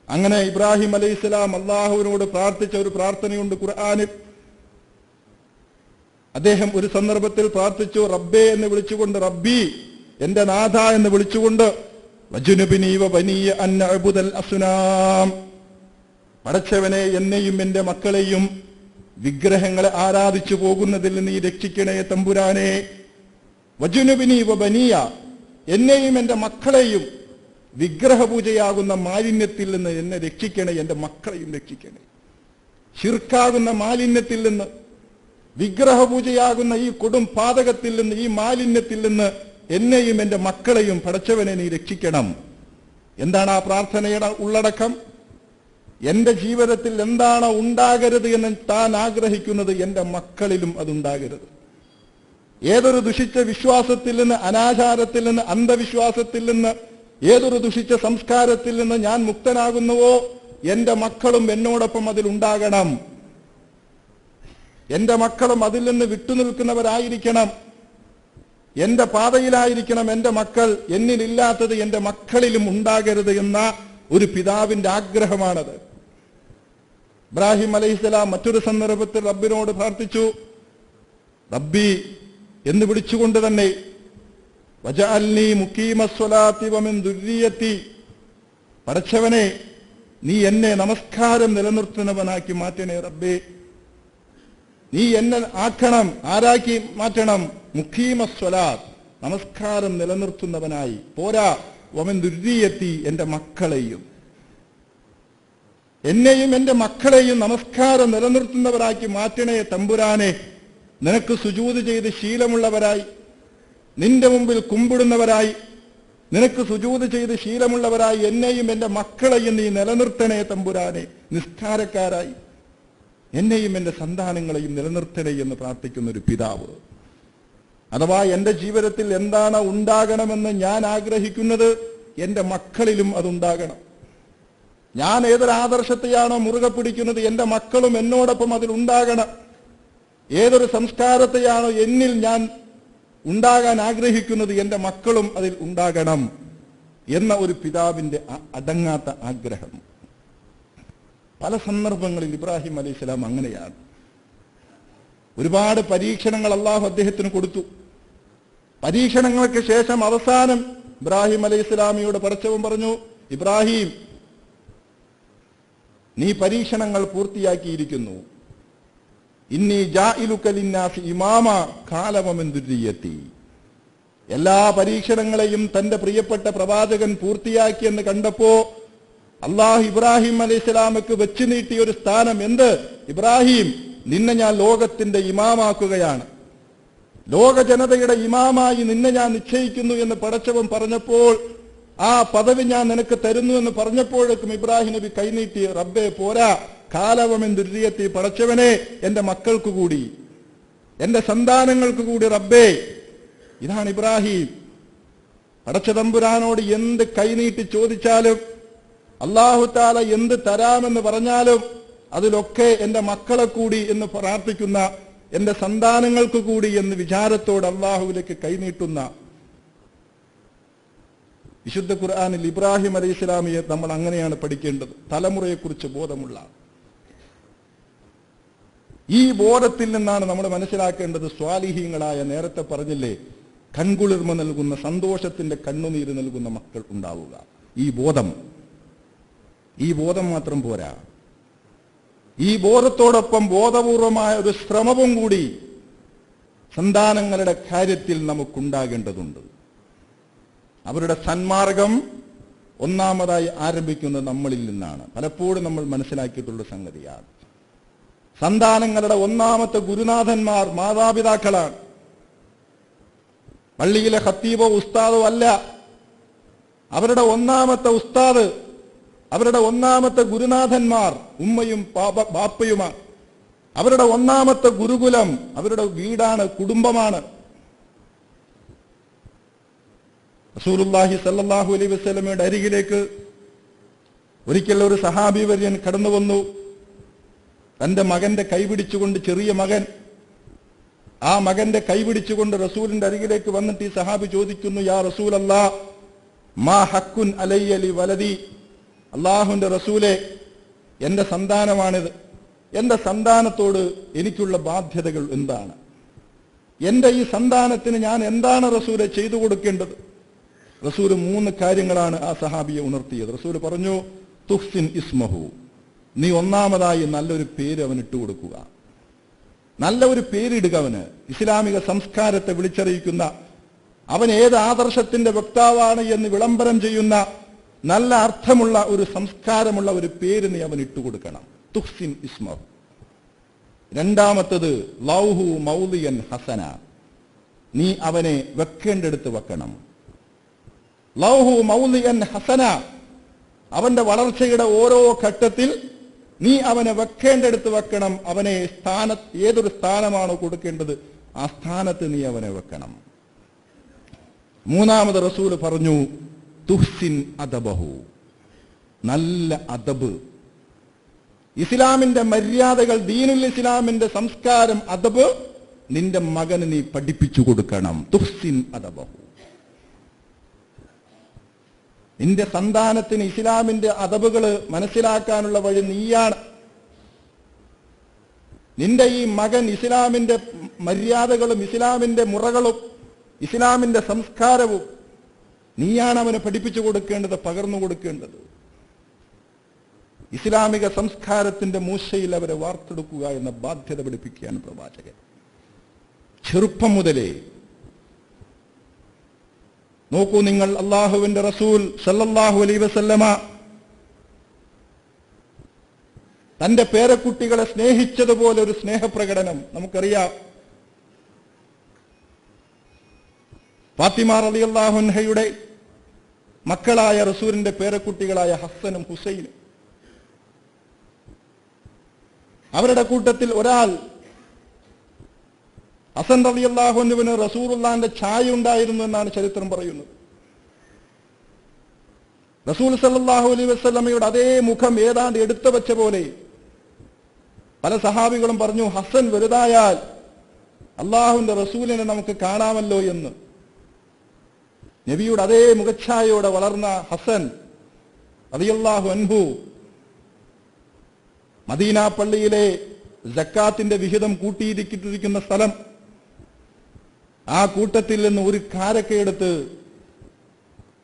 അങ്ങനെ ഇബ്രാഹിം അലൈഹിസ്സലാം അള്ളാഹുവിനോട് പ്രാർത്ഥിച്ച ഒരു പ്രാർത്ഥനയുണ്ട് ഖുർആനിൽ. അദ്ദേഹം ഒരു സന്ദർഭത്തിൽ പ്രാർത്ഥിച്ചു, റബ്ബേ എന്ന് വിളിച്ചുകൊണ്ട്, റബ്ബി എന്റെ നാഥ എന്ന് വിളിച്ചുകൊണ്ട്, വജുനുബിനി വബനിയ അൻ അഅ്ബുദൽ അസ്നാം, പടച്ചവനെ എന്നെയും എന്റെ മക്കളെയും വിഗ്രഹങ്ങളെ ആരാധിച്ചു പോകുന്നതിൽ നീ രക്ഷിക്കണേ തമ്പുരാനെ. വജുനുബിനി വബനിയ, എന്നെയും എന്റെ മക്കളെയും വിഗ്രഹപൂജയാകുന്ന മാലിന്യത്തിൽ നിന്ന് എന്നെ രക്ഷിക്കണേ, എന്റെ മക്കളെയും രക്ഷിക്കണേ. ശിർക്കാകുന്ന മാലിന്യത്തിൽ നിന്ന്, വിഗ്രഹപൂജയാകുന്ന ഈ കൊടും പാതകത്തിൽ നിന്ന്, ഈ മാലിന്യത്തിൽ നിന്ന് എന്നെയും എന്റെ മക്കളെയും പടച്ചവനെ നീ രക്ഷിക്കണം. എന്താണ് ആ പ്രാർത്ഥനയുടെ ഉള്ളടക്കം? എന്റെ ജീവിതത്തിൽ എന്താണോ ഉണ്ടാകരുത് എന്ന് താൻ ആഗ്രഹിക്കുന്നത് എന്റെ മക്കളിലും അതുണ്ടാകരുത്. ഏതൊരു ദുഷിച്ച വിശ്വാസത്തിൽ നിന്ന്, അനാചാരത്തിൽ നിന്ന്, അന്ധവിശ്വാസത്തിൽ നിന്ന്, ഏതൊരു ദുഷിച്ച സംസ്കാരത്തിൽ നിന്ന് ഞാൻ മുക്തനാകുന്നുവോ എന്റെ മക്കളും എന്നോടൊപ്പം അതിലുണ്ടാകണം. എന്റെ മക്കളും അതിൽ നിന്ന് വിട്ടുനിൽക്കുന്നവരായിരിക്കണം. എന്റെ പാതയിലായിരിക്കണം എന്റെ മക്കൾ. എന്നിലില്ലാത്തത് എന്റെ മക്കളിലും ഉണ്ടാകരുത് എന്ന ഒരു പിതാവിന്റെ ആഗ്രഹമാണത്. ഇബ്രാഹിം അലൈഹിസ്സലാം മറ്റൊരു സന്ദർഭത്തിൽ റബ്ബിനോട് പ്രാർത്ഥിച്ചു. റബ്ബി എന്ന് വിളിച്ചുകൊണ്ട് തന്നെ വജഅൽനി മുഖീമസ്സലാത്തി വമിൻ ദുർരിയത്തി, പടച്ചവനെ നീ എന്നെ നമസ്കാരം നിലനിർത്തുന്നവനാക്കി മാറ്റണേ റബ്ബേ. നീ എന്നെ ആക്കണം, ആരാക്കി മാറ്റണം? മുഖീമസ്സലാത്ത്, നമസ്കാരം നിലനിർത്തുന്നവനായി. പോരാ, വമിൻ ദുർരിയത്തി, എന്റെ മക്കളെയും, എന്നെയും എന്റെ മക്കളെയും നമസ്കാരം നിലനിർത്തുന്നവരാക്കി മാറ്റണേ തമ്പുരാനെ. നിനക്ക് സുജൂദ് ചെയ്ത് ശീലമുള്ളവരായി, നിന്റെ മുമ്പിൽ കുമ്പിടുന്നവരായി, നിനക്ക് സുജൂദ് ചെയ്ത് ശീലമുള്ളവരായി എന്നെയും എന്റെ മക്കളെയും നീ നിലനിർത്തണേ തമ്പുരാനെ. നിസ്കാരക്കാരായി എന്നെയും എന്റെ സന്താനങ്ങളെയും നിലനിർത്തണേ എന്ന് പ്രാർത്ഥിക്കുന്ന ഒരു പിതാവ്. അഥവാ എന്റെ ജീവിതത്തിൽ എന്താണ് ഉണ്ടാകണമെന്ന് ഞാൻ ആഗ്രഹിക്കുന്നത്, എന്റെ മക്കളിലും അതുണ്ടാകണം. ഞാൻ ഏതൊരു ആദർശത്തെയാണോ മുറുകെ പിടിക്കുന്നത്, എന്റെ മക്കളും എന്നോടൊപ്പം അതിൽ ഉണ്ടാകണം. ഏതൊരു സംസ്കാരത്തെയാണോ എന്നിൽ ഞാൻ ഉണ്ടാകാൻ ആഗ്രഹിക്കുന്നത്, എന്റെ മക്കളും അതിൽ ഉണ്ടാകണം എന്ന ഒരു പിതാവിന്റെ അടങ്ങാത്ത ആഗ്രഹം. പല സന്ദർഭങ്ങളിൽ ഇബ്രാഹിം അലൈഹിസ്സലാം അങ്ങനെയാണ്. ഒരുപാട് പരീക്ഷണങ്ങൾ അള്ളാഹു അദ്ദേഹത്തിന് കൊടുത്തു. പരീക്ഷണങ്ങൾക്ക് ശേഷം അവസാനം ഇബ്രാഹിം അലൈഹിസ്സലാമിയോട് പടച്ചവൻ പറഞ്ഞു, ഇബ്രാഹിം, നീ പരീക്ഷണങ്ങൾ പൂർത്തിയാക്കിയിരിക്കുന്നു. ഇന്നി ജാഇലുക ലിന്നാസി ഇമാമ ഖാല വമിൻ ദുർരിയത്തി. എല്ലാ പരീക്ഷണങ്ങളെയും തന്റെ പ്രിയപ്പെട്ട പ്രവാചകൻ പൂർത്തിയാക്കിയെന്ന് കണ്ടപ്പോ അള്ളാഹു ഇബ്രാഹിം അലൈഹിസ്സലാമക്ക് വെച്ചു നീട്ടിയ ഒരു സ്ഥാനം. എന്ത്? ഇബ്രാഹിം, നിന്നെ ഞാൻ ലോകത്തിന്റെ ഇമാമാക്കുകയാണ്, ലോക ജനതയുടെ ഇമാമായി നിന്നെ ഞാൻ നിശ്ചയിക്കുന്നു എന്ന് പടച്ചവൻ പറഞ്ഞപ്പോൾ, ആ പദവി ഞാൻ നിനക്ക് തരുന്നു എന്ന് പറഞ്ഞപ്പോഴേക്കും ഇബ്രാഹിം നബി കൈനീട്ടി, റബ്ബേ പോരാ, കാലവമിൻ ദുർരിയത്തി, പടച്ചവനെ എന്റെ മക്കൾക്ക് കൂടി, എന്റെ സന്താനങ്ങൾക്ക് കൂടി റബ്ബേ. ഇതാണ് ഇബ്രാഹിം. പടച്ചതമ്പുരാനോട് എന്ത് കൈനീട്ടി ചോദിച്ചാലും, അല്ലാഹു തആല എന്ത് തരാമെന്ന് പറഞ്ഞാലും അതിലൊക്കെ എന്റെ മക്കളെ കൂടി എന്ന് പ്രാർത്ഥിക്കുന്ന, എന്റെ സന്താനങ്ങൾക്ക് കൂടി എന്ന് വിചാരത്തോട് അള്ളാഹുവിലേക്ക് കൈനീട്ടുന്ന വിശുദ്ധ ഖുർആനിൽ ഇബ്രാഹിം അലൈഹിസ്സലാമിയെ നമ്മൾ അങ്ങനെയാണ് പഠിക്കേണ്ടത്. തലമുറയെക്കുറിച്ച് ബോധമുള്ള, ഈ ബോധത്തിൽ നിന്നാണ് നമ്മൾ മനസ്സിലാക്കേണ്ടത്. സ്വാലിഹീങ്ങളായ, നേരത്തെ പറഞ്ഞില്ലേ, കൺകുളിർമ നൽകുന്ന, സന്തോഷത്തിന്റെ കണ്ണുനീര് നൽകുന്ന മക്കൾ ഉണ്ടാവുക. ഈ ബോധം മാത്രം പോരാ. ഈ ബോധത്തോടൊപ്പം ബോധപൂർവമായ ഒരു ശ്രമവും കൂടി സന്താനങ്ങളുടെ കാര്യത്തിൽ നമുക്കുണ്ടാകേണ്ടതുണ്ട്. അവരുടെ സന്മാർഗം ഒന്നാമതായി ആരംഭിക്കുന്നത് നമ്മളിൽ നിന്നാണ്. പലപ്പോഴും നമ്മൾ മനസ്സിലാക്കിയിട്ടുള്ള സംഗതിയാണ്. സന്താനങ്ങളുടെ ഒന്നാമത്തെ ഗുരുനാഥന്മാർ മാതാപിതാക്കളാണ്. പള്ളിയിലെ ഖത്തീബോ ഉസ്താദോ അല്ല. അവരുടെ ഒന്നാമത്തെ ഉസ്താദ്, അവരുടെ ഒന്നാമത്തെ ഗുരുനാഥന്മാർ ഉമ്മയും ബാപ്പയുമാണ്. അവരുടെ ഒന്നാമത്തെ ഗുരുകുലം അവരുടെ വീടാണ്, കുടുംബമാണ്. റസൂലുള്ളാഹി സ്വല്ലല്ലാഹു അലൈഹി വസല്ലമയുടെ അരികിലേക്ക് ഒരിക്കൽ ഒരു സഹാബി വര്യൻ കടന്നു വന്നു. തന്റെ മകന്റെ കൈപിടിച്ചുകൊണ്ട്, ചെറിയ മകൻ, ആ മകന്റെ കൈപിടിച്ചുകൊണ്ട് റസൂലിന്റെ അരികിലേക്ക് വന്നിട്ട് ഈ സഹാബി ചോദിക്കുന്നു, യാ റസൂലല്ലാഹ്, മാ ഹഖ്കുൻ അലയ്യ ലി വലദി. അല്ലാഹുവിന്റെ റസൂലേ, എന്റെ സന്താനമാണിത്, എന്റെ സന്താനത്തോട് എനിക്കുള്ള ബാധ്യതകൾ എന്താണ്? എന്റെ ഈ സന്താനത്തിന് ഞാൻ എന്താണ് റസൂലെ ചെയ്തു കൊടുക്കേണ്ടത്? റസൂല് 3 കാര്യങ്ങളാണ് ആ സഹാബിയെ ഉണർത്തിയത്. റസൂല് പറഞ്ഞു, തുഹ്സിൻ ഇസ്മഹു, നീ ഒന്നാമതായി നല്ലൊരു പേര് അവന് ഇട്ടു കൊടുക്കുക. നല്ല ഒരു പേരിടുക അവന്. ഇസ്ലാമിക സംസ്കാരത്തെ വിളിച്ചറിയിക്കുന്ന, അവൻ ഏത് ആദർശത്തിന്റെ വക്താവാണ് എന്ന് വിളംബരം ചെയ്യുന്ന, നല്ല അർത്ഥമുള്ള ഒരു സംസ്കാരമുള്ള ഒരു പേര് നീ അവൻ ഇട്ടുകൊടുക്കണം. തുഹ്സിൻ ഇസ്മഹു. രണ്ടാമത്തത് ലൗഹു മൗലിയൻ ഹസന, നീ അവനെ വെക്കേണ്ടടുത്ത് വെക്കണം. ലൗഹു മൗലിയൻ ഹസന, അവന്റെ വളർച്ചയുടെ ഓരോ ഘട്ടത്തിൽ നീ അവനെ വെക്കേണ്ടടുത്ത് വെക്കണം. അവനെ ഏതൊരു സ്ഥാനമാണോ കൊടുക്കേണ്ടത് ആ സ്ഥാനത്ത് നീ അവനെ വെക്കണം. മൂന്നാമത് റസൂൽ പറഞ്ഞു, തുഹ്സിൻ അദബഹു, നല്ല അദബ്, ഇസ്ലാമിന്റെ മര്യാദകൾ, ദീനുൽ ഇസ്ലാമിന്റെ സംസ്കാരം, അദബ് നിന്റെ മകന് നീ പഠിപ്പിച്ചു കൊടുക്കണം. തുഹ്സിൻ അദബഹു. നിന്റെ സന്താനത്തിന് ഇസ്ലാമിന്റെ അദബുകൾ മനസ്സിലാക്കാനുള്ള വഴി നീയാണ്. നിന്റെ ഈ മകൻ ഇസ്ലാമിന്റെ മര്യാദകളും ഇസ്ലാമിന്റെ മുറകളും ഇസ്ലാമിന്റെ സംസ്കാരവും നീയാണ് അവന് പഠിപ്പിച്ചു കൊടുക്കേണ്ടത്, പകർന്നു കൊടുക്കേണ്ടത്. ഇസ്ലാമിക സംസ്കാരത്തിന്റെ മൂശയിൽ അവരെ വാർത്തെടുക്കുക എന്ന ബാധ്യത പഠിപ്പിക്കുകയാണ് പ്രവാചകൻ. ചെറുപ്പം മുതലേ നോക്കൂ നിങ്ങൾ, അള്ളാഹുവിന്റെ റസൂൽ സല്ലല്ലാഹു അലൈഹി വസല്ലമ തന്റെ പേരക്കുട്ടികളെ സ്നേഹിച്ചതുപോലെ ഒരു സ്നേഹപ്രകടനം നമുക്കറിയാം. ഫാത്തിമ റളിയല്ലാഹു അൻഹയുടെ മക്കളായ റസൂലിന്റെ പേരക്കുട്ടികളായ ഹസ്സനും ഹുസൈനും, അവരുടെ കൂട്ടത്തിൽ ഒരാൾ ഹസൻ റളിയല്ലാഹു അൻഹുവിന് റസൂലുള്ളാഹിന്റെ ഛായ ഉണ്ടായിരുന്നു എന്നാണ് ചരിത്രം പറയുന്നത്. റസൂൽ സല്ലല്ലാഹു അലൈഹി വസല്ലമയുടെ അതേ മുഖം ഏതാണ്ട് എടുത്തു വെച്ച പോലെ പല സഹാബികളും പറഞ്ഞു, ഹസൻ വലുതായാൽ അള്ളാഹുവിന്റെ റസൂലിനെ നമുക്ക് കാണാമല്ലോ എന്ന്. നബിയുടെ അതേ മുഖച്ഛായയോടെ വളർന്ന ഹസൻ റളിയല്ലാഹു അൻഹു മദീന പള്ളിയിലെ സക്കാത്തിന്റെ വിഹിതം കൂട്ടിയിരിക്കുന്ന സ്ഥലം, ആ കൂട്ടത്തിൽ നിന്ന് ഒരു കാരക്കയെടുത്ത്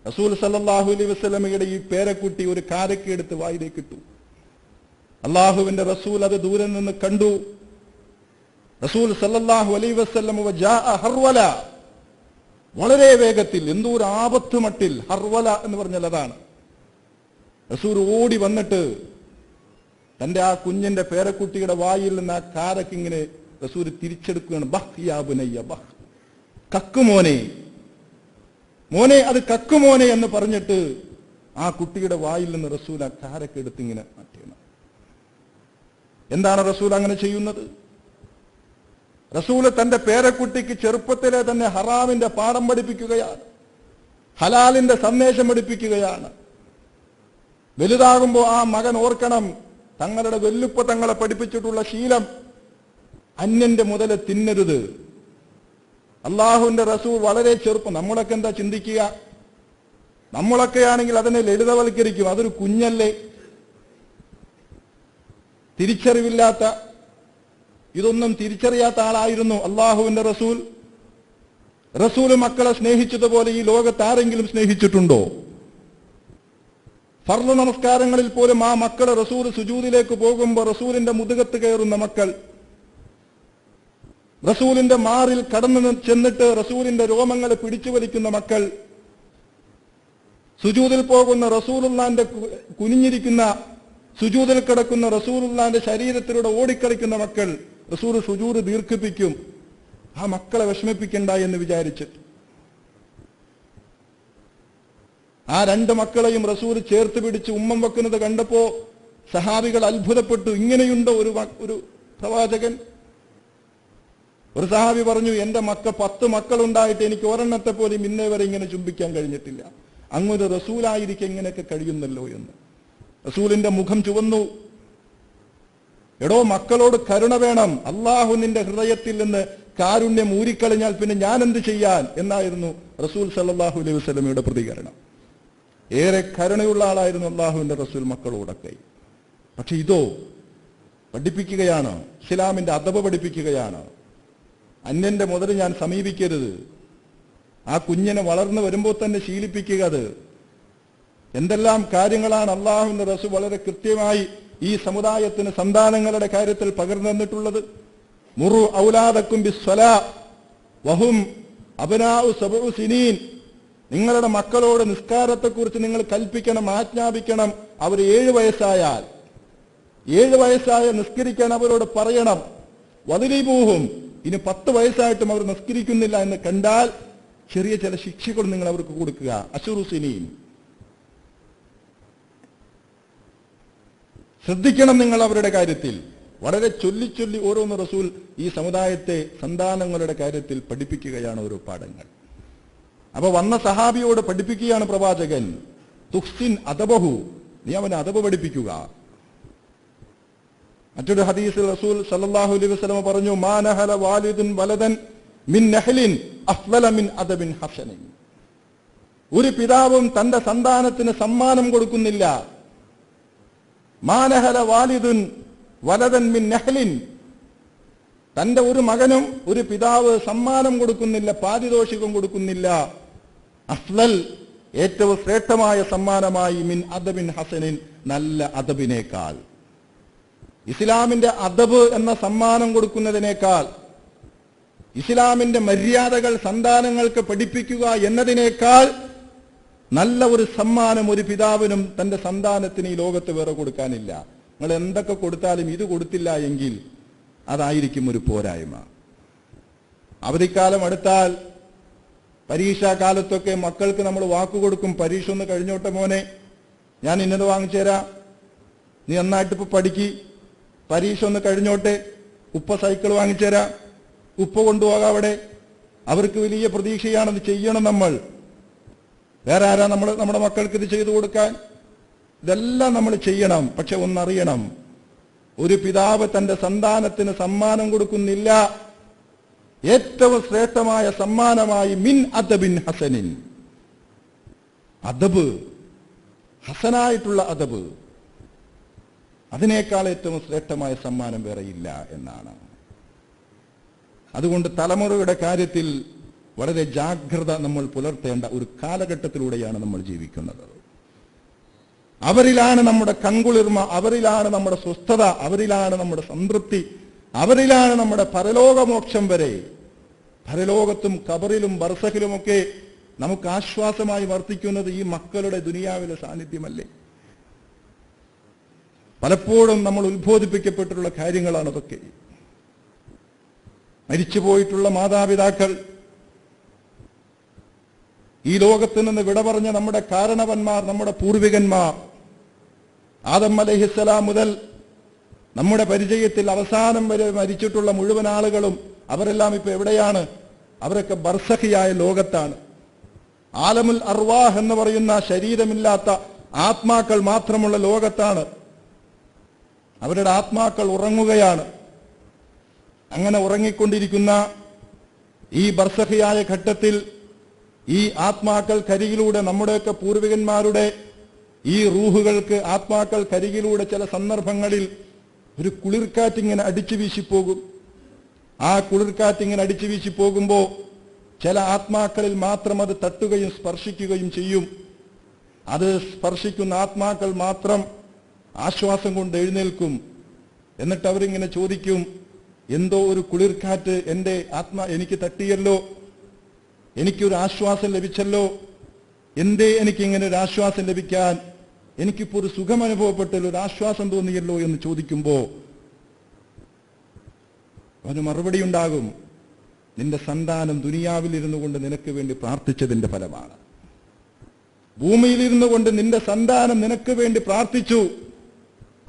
റസൂൽ സല്ലല്ലാഹു അലൈഹി വസല്ലമയുടെ ഈ പേരക്കുട്ടി ഒരു കാരക്കയെടുത്ത് വായിലേക്ക് ഇട്ടു. അള്ളാഹുവിന്റെ റസൂൽ അത് ദൂരെ നിന്ന് കണ്ടു. റസൂൽ സല്ലല്ലാഹു അലൈഹി വസല്ലം വജാഅ ഹർവല, വളരെ വേഗത്തിൽ, എന്തോ ഒരു ആപത്ത് മട്ടിൽ, ഹർവല എന്ന് പറഞ്ഞാൽ അതാണ്. റസൂൽ ഓടി വന്നിട്ട് തന്റെ ആ കുഞ്ഞിന്റെ പേരക്കുട്ടിയുടെ വായിൽ നിന്ന് ആ കാരക്കിങ്ങനെ റസൂൽ തിരിച്ചെടുക്കുകയാണ്. ബഹ് യാ ബുനയ്യ ബഹ്, കക്കുമോനെ, മോനെ അത് കക്കുമോനെ എന്ന് പറഞ്ഞിട്ട് ആ കുട്ടിയുടെ വായിൽ നിന്ന് റസൂൽ ആ കാരക്ക് എടുത്തിങ്ങനെ മാറ്റിയാണ്. എന്താണ് റസൂൽ അങ്ങനെ ചെയ്യുന്നത്? റസൂല് തന്റെ പേരക്കുട്ടിക്ക് ചെറുപ്പത്തിലെ തന്നെ ഹറാമിന്റെ പാഠം പഠിപ്പിക്കുകയാണ്, ഹലാലിന്റെ സന്ദേശം പഠിപ്പിക്കുകയാണ്. വലുതാകുമ്പോൾ ആ മകൻ ഓർക്കണം, തങ്ങളുടെ വെല്ലുപ്പ തങ്ങളെ പഠിപ്പിച്ചിട്ടുള്ള ശീലം അന്യന്റെ മുതല് തിന്നരുത്. അള്ളാഹുവിന്റെ റസൂൽ വളരെ ചെറുപ്പം. നമ്മളൊക്കെ എന്താ ചിന്തിക്കുക? നമ്മളൊക്കെയാണെങ്കിൽ അതിനെ ലളിതവൽക്കരിക്കും, അതൊരു കുഞ്ഞല്ലേ, തിരിച്ചറിവില്ലാത്ത, ഇതൊന്നും തിരിച്ചറിയാത്ത ആളായിരുന്നു അള്ളാഹുവിന്റെ റസൂൽ. റസൂല് മക്കളെ സ്നേഹിച്ചതുപോലെ ഈ ലോകത്ത് ആരെങ്കിലും സ്നേഹിച്ചിട്ടുണ്ടോ? ഫർള് നമസ്കാരങ്ങളിൽ പോലും ആ മക്കളെ റസൂൽ സുജൂദിലേക്ക് പോകുമ്പോൾ റസൂലിന്റെ മുതുകത്ത് കയറുന്ന മക്കൾ, റസൂലിന്റെ മാറിൽ കടന്നു ചെന്നിട്ട് റസൂലിന്റെ രോമങ്ങളെ പിടിച്ചു വലിക്കുന്ന മക്കൾ, സുജൂദിൽ പോകുന്ന റസൂലുള്ളാന്റെ കുനിഞ്ഞിരിക്കുന്ന, സുജൂദിൽ കിടക്കുന്ന റസൂലുള്ളാന്റെ ശരീരത്തിലൂടെ ഓടിക്കളിക്കുന്ന മക്കൾ, റസൂൽ സുജൂദ് ദീർഘിപ്പിക്കും. ആ മക്കളെ വിഷമിപ്പിക്കണ്ട എന്ന് വിചാരിച്ചിട്ട് ആ രണ്ട് മക്കളെയും റസൂൽ ചേർത്ത് പിടിച്ച് ഉമ്മം വെക്കുന്നത് കണ്ടപ്പോ സഹാബികൾ അത്ഭുതപ്പെട്ടു. ഇങ്ങനെയുണ്ടോ ഒരു പ്രവാചകൻ? ഒരു സഹാബി പറഞ്ഞു, എന്റെ 10 മക്കളുണ്ടായിട്ട് എനിക്ക് ഒരെണ്ണത്തെ പോലും ഇന്നേ വരെ ഇങ്ങനെ ചുംബിക്കാൻ കഴിഞ്ഞിട്ടില്ല. അങ്ങൊരു റസൂലായിരിക്കെ ഇങ്ങനെയൊക്കെ കഴിയുന്നല്ലോ എന്ന്. റസൂലിന്റെ മുഖം ചുവന്നു. എടോ, മക്കളോട് കരുണ വേണം. അള്ളാഹു നിന്റെ ഹൃദയത്തിൽ നിന്ന് കാരുണ്യം ഊരിക്കളഞ്ഞാൽ പിന്നെ ഞാൻ എന്ത് ചെയ്യാൻ എന്നായിരുന്നു റസൂൽ സല്ലല്ലാഹു അലൈഹി വസല്ലമയുടെ പ്രതികരണം. ഏറെ കരുണയുള്ള ആളായിരുന്നു അള്ളാഹുവിന്റെ റസൂൽ മക്കളോടൊക്കെ. പക്ഷെ ഇതോ പഠിപ്പിക്കുകയാണ്, ഇസ്ലാമിന്റെ അദബ് പഠിപ്പിക്കുകയാണ്. അന്യന്റെ മുതൽ ഞാൻ സമീപിക്കരുത്. ആ കുഞ്ഞിനെ വളർന്നു വരുമ്പോൾ തന്നെ ശീലിപ്പിക്കുക. അത് എന്തെല്ലാം കാര്യങ്ങളാണ് അള്ളാഹുവിന്റെ റസൂൽ വളരെ കൃത്യമായി ഈ സമുദായത്തിന് സന്താനങ്ങളുടെ കാര്യത്തിൽ പകർന്നു തന്നിട്ടുള്ളത്. മുറു ഔലാദക്കും ബിസ്സലാ വഹും അബ്നാഉ സബ്ഉ സിനീൻ. നിങ്ങളുടെ മക്കളോട് നിസ്കാരത്തെക്കുറിച്ച് നിങ്ങൾ കൽപ്പിക്കണം, ആജ്ഞാപിക്കണം. അവർ 7 വയസ്സായാൽ 7 വയസ്സായ നിസ്കരിക്കാൻ അവരോട് പറയണം. വദരിബൂഹും, ഇനി 10 വയസ്സായിട്ടും അവർ നിസ്കരിക്കുന്നില്ല എന്ന് കണ്ടാൽ ചെറിയ ചില ശിക്ഷകൾ നിങ്ങൾ അവർക്ക് കൊടുക്കുക. അശ്റു സിനീൻ. ശ്രദ്ധിക്കണം നിങ്ങൾ അവരുടെ കാര്യത്തിൽ. വളരെ ചൊല്ലി ഓരോന്ന് റസൂൽ ഈ സമുദായത്തെ സന്താനങ്ങളുടെ കാര്യത്തിൽ പഠിപ്പിക്കുകയാണ് ഓരോ പാഠങ്ങൾ. അപ്പൊ വന്ന സഹാബിയോട് പഠിപ്പിക്കുകയാണ് പ്രവാചകൻ, തുഹ്സിൻ അദബഹു, നീ അവനെ അദബ് പഠിപ്പിക്കുക. മറ്റൊരു ഹദീസിൽ റസൂൽ സല്ലല്ലാഹു അലൈഹി വസല്ലം പറഞ്ഞു, മാ നഹല വാലിദുൻ വലദൻ മിൻ നഹ്ലിൻ അഫ്ളല മിൻ അദബിൻ ഹസനിൻ. ഒരു പിതാവും തന്റെ സന്താനത്തിന് സമ്മാനം കൊടുക്കുന്നില്ല. മാ നഹല വാലിദുൻ വലദൻ മിൻ നഹ്ലിൻ, തന്റെ ഒരു മകനും ഒരു പിതാവ് സമ്മാനം കൊടുക്കുന്നില്ല, പാരിതോഷികം കൊടുക്കുന്നില്ല. അഫ്ളൽ, ഏറ്റവും ശ്രേഷ്ഠമായ സമ്മാനമായി മിൻ അദബിൻ ഹസനിൻ, നല്ല അദബിനേക്കാൾ, ഇസ്ലാമിന്റെ അദബ് എന്ന സമ്മാനം കൊടുക്കുന്നതിനേക്കാൾ, ഇസ്ലാമിന്റെ മര്യാദകൾ സന്താനങ്ങൾക്ക് പഠിപ്പിക്കുക എന്നതിനേക്കാൾ നല്ല ഒരു സമ്മാനം ഒരു പിതാവിനും തന്റെ സന്താനത്തിന് ഈ ലോകത്ത് വേറെ കൊടുക്കാനില്ല. നിങ്ങൾ എന്തൊക്കെ കൊടുത്താലും ഇത് കൊടുത്തില്ല എങ്കിൽ അതായിരിക്കും ഒരു പോരായ്മ. അവധിക്കാലം അടുത്താൽ, പരീക്ഷാ കാലത്തൊക്കെ മക്കൾക്ക് നമ്മൾ വാക്കുകൊടുക്കും, പരീക്ഷ ഒന്ന് കഴിഞ്ഞോട്ടെ മോനെ, ഞാൻ ഇന്നത് വാങ്ങിച്ചു തരാം, നീ നന്നായിട്ട് ഇപ്പൊ പഠിക്ക്, പരീക്ഷ ഒന്ന് കഴിഞ്ഞോട്ടെ, ഉപ്പ സൈക്കിൾ വാങ്ങിച്ചു തരാം, ഉപ്പ കൊണ്ടുപോകാം അവിടെ. അവർക്ക് വലിയ പ്രതീക്ഷയാണത് ചെയ്യണം നമ്മൾ. വേറെ ആരാ നമ്മുടെ മക്കൾക്ക് ഇത് ചെയ്തു കൊടുക്കാൻ? ഇതെല്ലാം നമ്മൾ ചെയ്യണം. പക്ഷെ ഒന്നറിയണം, ഒരു പിതാവ് തന്റെ സന്താനത്തിന് സമ്മാനം കൊടുക്കുന്നില്ല, ഏറ്റവും ശ്രേഷ്ഠമായ സമ്മാനമായി മിൻ അദബിൻ ഹസനിൻ, അദബ്, ഹസനായിട്ടുള്ള അദബ്, അതിനേക്കാൾ ഏറ്റവും ശ്രേഷ്ഠമായ സമ്മാനം വേറെയില്ല എന്നാണ്. അതുകൊണ്ട് തലമുറയുടെ കാര്യത്തിൽ വളരെ ജാഗ്രത നമ്മൾ പുലർത്തേണ്ട ഒരു കാലഘട്ടത്തിലൂടെയാണ് നമ്മൾ ജീവിക്കുന്നത്. അവരിലാണ് നമ്മുടെ കൺകുളിർമ, അവരിലാണ് നമ്മുടെ സ്വസ്ഥത, അവരിലാണ് നമ്മുടെ സംതൃപ്തി, അവരിലാണ് നമ്മുടെ പരലോകമോക്ഷം വരെ. പരലോകത്തും ഖബറിലും ബർസഖിലുമൊക്കെ നമുക്ക് ആശ്വാസമായി വർത്തിക്കുന്നത് ഈ മക്കളുടെ ദുനിയാവിലെ സാന്നിധ്യമല്ലേ? പലപ്പോഴും നമ്മൾ ഉത്ബോധിപ്പിക്കപ്പെട്ടിട്ടുള്ള കാര്യങ്ങളാണ് അതൊക്കെ. മരിച്ചുപോയിട്ടുള്ള മാതാപിതാക്കൾ, ഈ ലോകത്ത് നിന്ന് വിട പറഞ്ഞ നമ്മുടെ കാരണവന്മാർ, നമ്മുടെ പൂർവികന്മാർ, ആദം അലൈഹിസ്സലാം മുതൽ നമ്മുടെ പരിചയത്തിൽ അവസാനം വരെ മരിച്ചിട്ടുള്ള മുഴുവൻ ആളുകളും അവരെല്ലാം ഇപ്പൊ എവിടെയാണ്? അവരൊക്കെ ബർസഖിയായ ലോകത്താണ്. ആലമുൽ അർവാഹ് എന്ന് പറയുന്ന ശരീരമില്ലാത്ത ആത്മാക്കൾ മാത്രമുള്ള ലോകത്താണ്. അവരുടെ ആത്മാക്കൾ ഉറങ്ങുകയാണ്. അങ്ങനെ ഉറങ്ങിക്കൊണ്ടിരിക്കുന്ന ഈ ബർസഖിയായ ഘട്ടത്തിൽ ഈ ആത്മാക്കൾ കരികിലൂടെ, നമ്മുടെയൊക്കെ പൂർവികന്മാരുടെ ഈ റൂഹുകൾക്ക് ആത്മാക്കൾ കരികിലൂടെ ചില സന്ദർഭങ്ങളിൽ ഒരു കുളിർക്കാറ്റിങ്ങനെ അടിച്ചു വീശിപ്പോകും. ആ കുളിർക്കാറ്റിങ്ങനെ അടിച്ചു വീശിപ്പോകുമ്പോൾ ചില ആത്മാക്കളിൽ മാത്രം അത് തട്ടുകയും സ്പർശിക്കുകയും ചെയ്യും. അത് സ്പർശിക്കുന്ന ആത്മാക്കൾ മാത്രം ആശ്വാസം കൊണ്ട് എഴുന്നേൽക്കും. എന്നിട്ട് അവരിങ്ങനെ ചോദിക്കും, എന്തോ ഒരു കുളിർക്കാറ്റ് എൻ്റെ എനിക്ക് തട്ടിയല്ലോ, എനിക്കൊരു ആശ്വാസം ലഭിച്ചല്ലോ, എന്തേ എനിക്കിങ്ങനെ ഒരു ആശ്വാസം ലഭിക്കാൻ, എനിക്കിപ്പോ ഒരു സുഖം അനുഭവപ്പെട്ടല്ലോ, ഒരു ആശ്വാസം തോന്നിയല്ലോ എന്ന് ചോദിക്കുമ്പോ അവന് മറുപടി ഉണ്ടാകും, നിന്റെ സന്താനം ദുനിയാവിലിരുന്നു കൊണ്ട് നിനക്ക് വേണ്ടി പ്രാർത്ഥിച്ചതിന്റെ ഫലമാണ്. ഭൂമിയിലിരുന്നു കൊണ്ട് നിന്റെ സന്താനം നിനക്ക് വേണ്ടി പ്രാർത്ഥിച്ചു.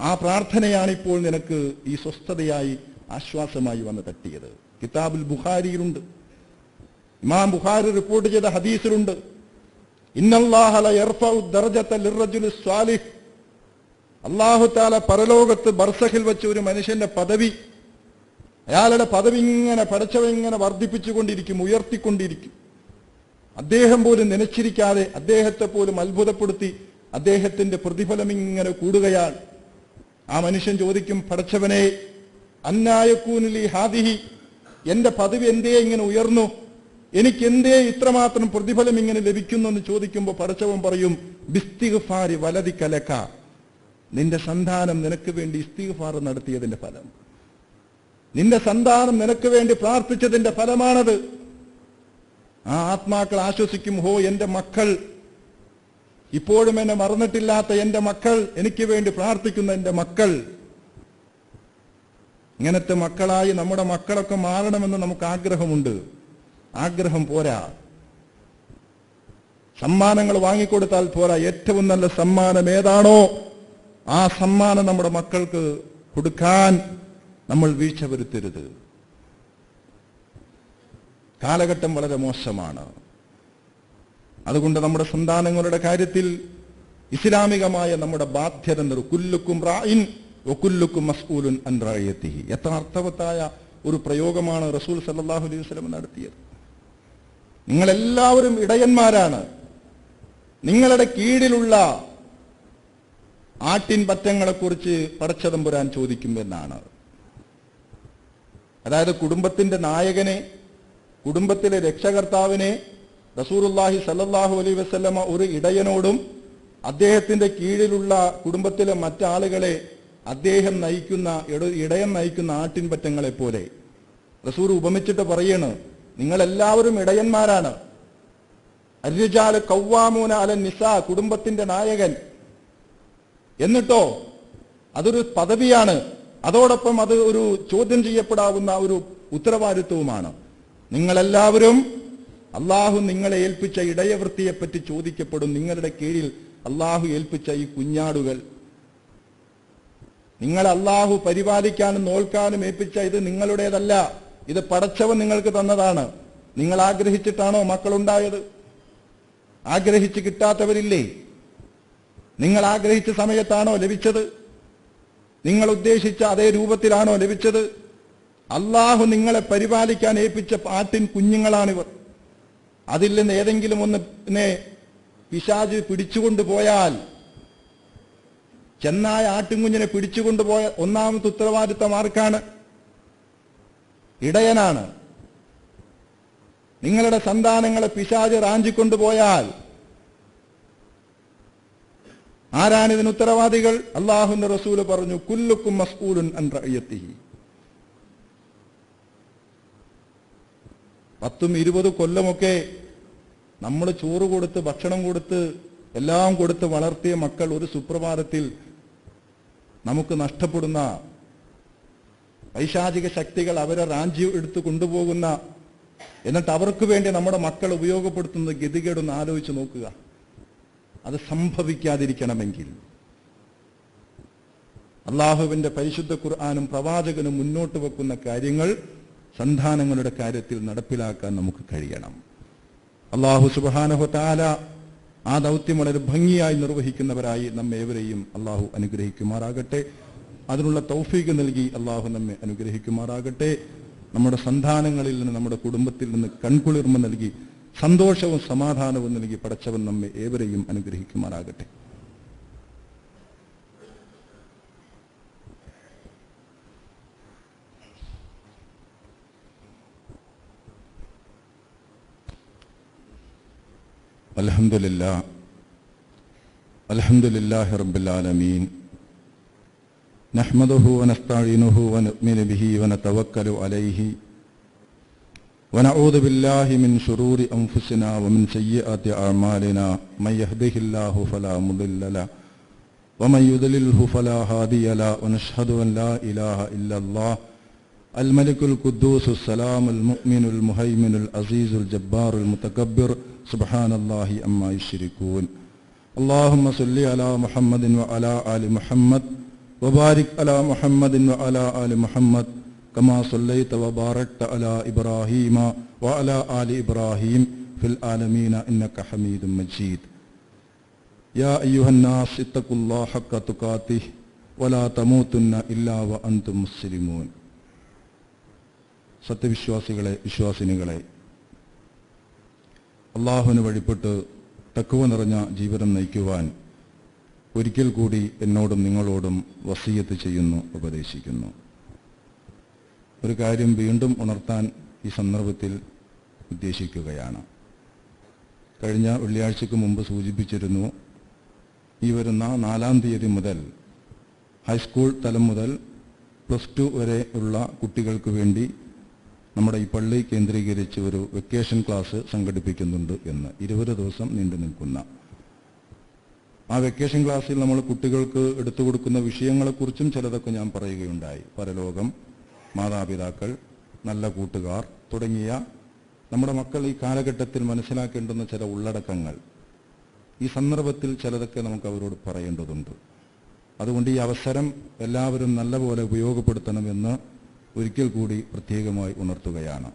ആ പ്രാർത്ഥനയാണ് ഇപ്പോൾ നിനക്ക് ഈ സ്വസ്ഥതയായി ആശ്വാസമായി വന്ന് തട്ടിയത്. കിതാബുൽ ബുഖാരിയിലുണ്ട്, ഇമാം ബുഖാരി റിപ്പോർട്ട് ചെയ്ത ഹദീസിലുണ്ട്, ഇന്നല്ലാഹ ലയർഫഉ ദർജത ലിർറജുലി സ്വാലിഹ്, അല്ലാഹു തആല പരലോകത്ത് ബർസഖിൽ വെച്ച് ഒരു മനുഷ്യന്റെ പദവി, അയാളുടെ പദവി ഇങ്ങനെ പടച്ചവങ്ങനെ വർദ്ധിപ്പിച്ചുകൊണ്ടിരിക്കും, ഉയർത്തിക്കൊണ്ടിരിക്കും. അദ്ദേഹം പോലും നനച്ചിരിക്കാതെ അദ്ദേഹത്തെ പോലും അത്ഭുതപ്പെടുത്തി അദ്ദേഹത്തിന്റെ പ്രതിഫലം ഇങ്ങനെ കൂടുകയാണ്. ആ മനുഷ്യൻ ചോദിക്കും, പടച്ചവനെ, അന്നായക്കൂനുലി ഹാദിഹി, എന്റെ പദവി എന്തേ ഇങ്ങനെ ഉയർന്നു, എനിക്ക് എന്തേ ഇത്രമാത്രം പ്രതിഫലം ഇങ്ങനെ ലഭിക്കുന്നു എന്ന് ചോദിക്കുമ്പോൾ പടച്ചവൻ പറയും, ബിസ്തിഗ്ഫാരി വലദികലക, നിന്റെ സന്താനം നിനക്ക് വേണ്ടി ഇസ്തിഗ്ഫാർ നടത്തിയതിന്റെ ഫലം, നിന്റെ സന്താനം നിനക്ക് വേണ്ടി പ്രാർത്ഥിച്ചതിന്റെ ഫലമാണത്. ആ ആത്മാക്കൾ ആശ്വസിക്കും, ഹോ എന്റെ മക്കൾ, ഇപ്പോഴും എന്നെ മറന്നിട്ടില്ലാത്ത എന്റെ മക്കൾ, എനിക്ക് വേണ്ടി പ്രാർത്ഥിക്കുന്ന എന്റെ മക്കൾ. ഇങ്ങനത്തെ മക്കളായി നമ്മുടെ മക്കളൊക്കെ മാറണമെന്ന് നമുക്ക് ആഗ്രഹമുണ്ട്. ആഗ്രഹം പോരാ, സമ്മാനങ്ങൾ വാങ്ങിക്കൊടുത്താൽ പോരാ. ഏറ്റവും നല്ല സമ്മാനം ഏതാണോ ആ സമ്മാനം നമ്മുടെ മക്കൾക്ക് കൊടുക്കാൻ നമ്മൾ വീഴ്ച വരുത്തരുത്. കാലഘട്ടം വളരെ മോശമാണ്. അതുകൊണ്ട് നമ്മുടെ സന്താനങ്ങളുടെ കാര്യത്തിൽ ഇസ്ലാമികമായ നമ്മുടെ ബാധ്യത കുല്ലുക്കും റായിൻ വകുല്ലുക്കും മസ്ഊലുൻ അൻ റഅയതിഹി. എത്ര അർത്ഥവത്തായ ഒരു പ്രയോഗമാണ് റസൂൽ സല്ലല്ലാഹു അലൈഹി വസല്ലം നടത്തിയത്. നിങ്ങളെല്ലാവരും ഇടയന്മാരാണ്, നിങ്ങളുടെ കീഴിലുള്ള ആട്ടിൻ പറ്റങ്ങളെക്കുറിച്ച് പടച്ചതമ്പുരാൻ ചോദിക്കുമെന്നാണ്. അതായത് കുടുംബത്തിന്റെ നായകനെ, കുടുംബത്തിലെ രക്ഷകർത്താവിനെ റസൂലുള്ളാഹി സല്ലല്ലാഹു അലൈഹി വസല്ലമ ഒരു ഇടയനോടും അദ്ദേഹത്തിന്റെ കീഴിലുള്ള കുടുംബത്തിലെ മറ്റാളുകളെ അദ്ദേഹം നയിക്കുന്ന ഇടയൻ നയിക്കുന്ന ആട്ടിൻപറ്റങ്ങളെ പോലെ റസൂൽ ഉപമിച്ചിട്ട് പറയാണ്, നിങ്ങളെല്ലാവരും ഇടയന്മാരാണ്. അർരിജാലു ഖവ്വാമൂന അലൻ നിസാ, കുടുംബത്തിന്റെ നായകൻ. എന്നിട്ടോ അതൊരു പദവിയാണ്, അതോടൊപ്പം അത് ഒരു ചോദ്യം ചെയ്യപ്പെടാവുന്ന ഒരു ഉത്തരവാദിത്വവുമാണ്. നിങ്ങളെല്ലാവരും അള്ളാഹു നിങ്ങളെ ഏൽപ്പിച്ച ഇടയവൃത്തിയെപ്പറ്റി ചോദിക്കപ്പെടും. നിങ്ങളുടെ കീഴിൽ അള്ളാഹു ഏൽപ്പിച്ച ഈ കുഞ്ഞാടുകൾ, നിങ്ങൾ അള്ളാഹു പരിപാലിക്കാനും നോൽക്കാനും ഏൽപ്പിച്ച ഇത് നിങ്ങളുടേതല്ല, ഇത് പടച്ചവൻ നിങ്ങൾക്ക് തന്നതാണ്. നിങ്ങൾ ആഗ്രഹിച്ചിട്ടാണോ മക്കളുണ്ടായത്? ആഗ്രഹിച്ച് കിട്ടാത്തവരില്ലേ? നിങ്ങൾ ആഗ്രഹിച്ച സമയത്താണോ ലഭിച്ചത്? നിങ്ങൾ ഉദ്ദേശിച്ച അതേ രൂപത്തിലാണോ ലഭിച്ചത്? അള്ളാഹു നിങ്ങളെ പരിപാലിക്കാൻ ഏൽപ്പിച്ച ആട്ടിൻ കുഞ്ഞുങ്ങളാണിവർ. അതിൽ നിന്ന് ഏതെങ്കിലും ഒന്നിനെ പിശാച് പിടിച്ചുകൊണ്ടുപോയാൽ, ചെന്നായ ആട്ടിൻകുഞ്ഞിനെ പിടിച്ചുകൊണ്ടുപോയ ഒന്നാമത്തെ ഉത്തരവാദിത്തം ആർക്കാണ്? ഇടയനാണ്. നിങ്ങളുടെ സന്താനങ്ങളെ പിശാച് റാഞ്ചിക്കൊണ്ടുപോയാൽ ആരാണ് ഇതിന് ഉത്തരവാദികൾ? അല്ലാഹുവിന്റെ റസൂല് പറഞ്ഞു, കുല്ലുക്കും മസ്ഊലുൻ അൻ റഅയത്തിഹി. 10-20 കൊല്ലമൊക്കെ നമ്മൾ ചോറ് കൊടുത്ത് ഭക്ഷണം കൊടുത്ത് എല്ലാം കൊടുത്ത് വളർത്തിയ മക്കൾ ഒരു സുപ്രഭാതത്തിൽ നമുക്ക് നഷ്ടപ്പെടുന്ന, പൈശാചിക ശക്തികൾ അവരെ റാഞ്ചി എടുത്ത് കൊണ്ടുപോകുന്ന, എന്നിട്ട് അവർക്ക് വേണ്ടി നമ്മുടെ മക്കൾ ഉപയോഗപ്പെടുത്തുന്ന ഗതികേടൊന്ന് ആലോചിച്ച് നോക്കുക. അത് സംഭവിക്കാതിരിക്കണമെങ്കിൽ അള്ളാഹുവിന്റെ പരിശുദ്ധ ഖുർആനും പ്രവാചകനും മുന്നോട്ട് വെക്കുന്ന കാര്യങ്ങൾ സന്താനങ്ങളുടെ കാര്യത്തിൽ നടപ്പിലാക്കാൻ നമുക്ക് കഴിയണം. അള്ളാഹു സുബ്ഹാനഹു വ തആല ആ ദൗത്യം വളരെ ഭംഗിയായി നിർവഹിക്കുന്നവരായി നമ്മേവരെയും അള്ളാഹു അനുഗ്രഹിക്കുമാറാകട്ടെ. അതിനുള്ള തൗഫീഖ് നൽകി അള്ളാഹു നമ്മെ അനുഗ്രഹിക്കുമാറാകട്ടെ. നമ്മുടെ സന്താനങ്ങളിൽ നിന്ന്, നമ്മുടെ കുടുംബത്തിൽ നിന്ന് കൺകുളിർമ നൽകി സന്തോഷവും സമാധാനവും നൽകി പടച്ചവൻ നമ്മെ ഏവരെയും അനുഗ്രഹിക്കുമാറാകട്ടെ. അൽഹംദുലില്ലാഹി റബ്ബിൽ ആലമീൻ. നഹ്മദുഹു വനസ്തഈനുഹു വനുഅ്മിനു ബിഹി വനതവക്കലു അലൈഹി വനഊദു ബില്ലാഹി മിൻ ശുറൂരി അൻഫുസിനാ വമിൻ സയ്യിആതി അഅ്മാലിനാ മൻ യഹ്ദിഹില്ലാഹു ഫലാ മുദില്ല ലഹു വമൻ യുദ്ലിൽഹു ഫലാ ഹാദിയ ലഹു വനശ്ഹദു അൻ ലാ ഇലാഹ ഇല്ലല്ലാഹ് الملك القدوس السلام المؤمن المهيمن العزيز الجبار المتكبر سبحان الله عما يشركون. اللهم صل على محمد وعلى آل محمد وبارك على محمد وعلى آل محمد كما صليت وباركت على إبراهيم وعلى آل إبراهيم في العالمين إنك حميد مجيد. يا أيها الناس اتقوا الله حق تقاته ولا تموتن إلا وأنتم مسلمون. സത്യവിശ്വാസികളെ, വിശ്വാസിനികളെ, അള്ളാഹുവിന് വഴിപ്പെട്ട് തഖ്വ നിറഞ്ഞ ജീവിതം നയിക്കുവാൻ ഒരിക്കൽ കൂടി എന്നോടും നിങ്ങളോടും വസിയത്ത് ചെയ്യുന്നു, ഉപദേശിക്കുന്നു. ഒരു കാര്യം വീണ്ടും ഉണർത്താൻ ഈ സന്ദർഭത്തിൽ ഉദ്ദേശിക്കുകയാണ്. കഴിഞ്ഞ വെള്ളിയാഴ്ചക്ക് മുമ്പ് സൂചിപ്പിച്ചിരുന്നു, ഈ വരുന്ന 4-ാം തീയതി മുതൽ ഹൈസ്കൂൾ തലം മുതൽ +2 വരെ ഉള്ള കുട്ടികൾക്ക് വേണ്ടി നമ്മുടെ ഈ പള്ളി കേന്ദ്രീകരിച്ച് ഒരു വെക്കേഷൻ ക്ലാസ് സംഘടിപ്പിക്കുന്നുണ്ട് എന്ന്. 20 ദിവസം നീണ്ടു നിൽക്കുന്ന ആ വെക്കേഷൻ ക്ലാസ്സിൽ നമ്മൾ കുട്ടികൾക്ക് എടുത്തു കൊടുക്കുന്ന വിഷയങ്ങളെക്കുറിച്ചും ചിലതൊക്കെ ഞാൻ പറയുകയുണ്ടായി. പരലോകം, മാതാപിതാക്കൾ, നല്ല കൂട്ടുകാർ തുടങ്ങിയ നമ്മുടെ മക്കൾ ഈ കാലഘട്ടത്തിൽ മനസ്സിലാക്കേണ്ടുന്ന ചില ഉള്ളടക്കങ്ങൾ ഈ സന്ദർഭത്തിൽ ചിലതൊക്കെ നമുക്ക് അവരോട് പറയേണ്ടതുണ്ട്. അതുകൊണ്ട് ഈ അവസരം എല്ലാവരും നല്ലപോലെ ഉപയോഗപ്പെടുത്തണമെന്ന് ഒരിക്കൽ കൂടി പ്രത്യേകമായി ഉണർത്തുകയാണ്.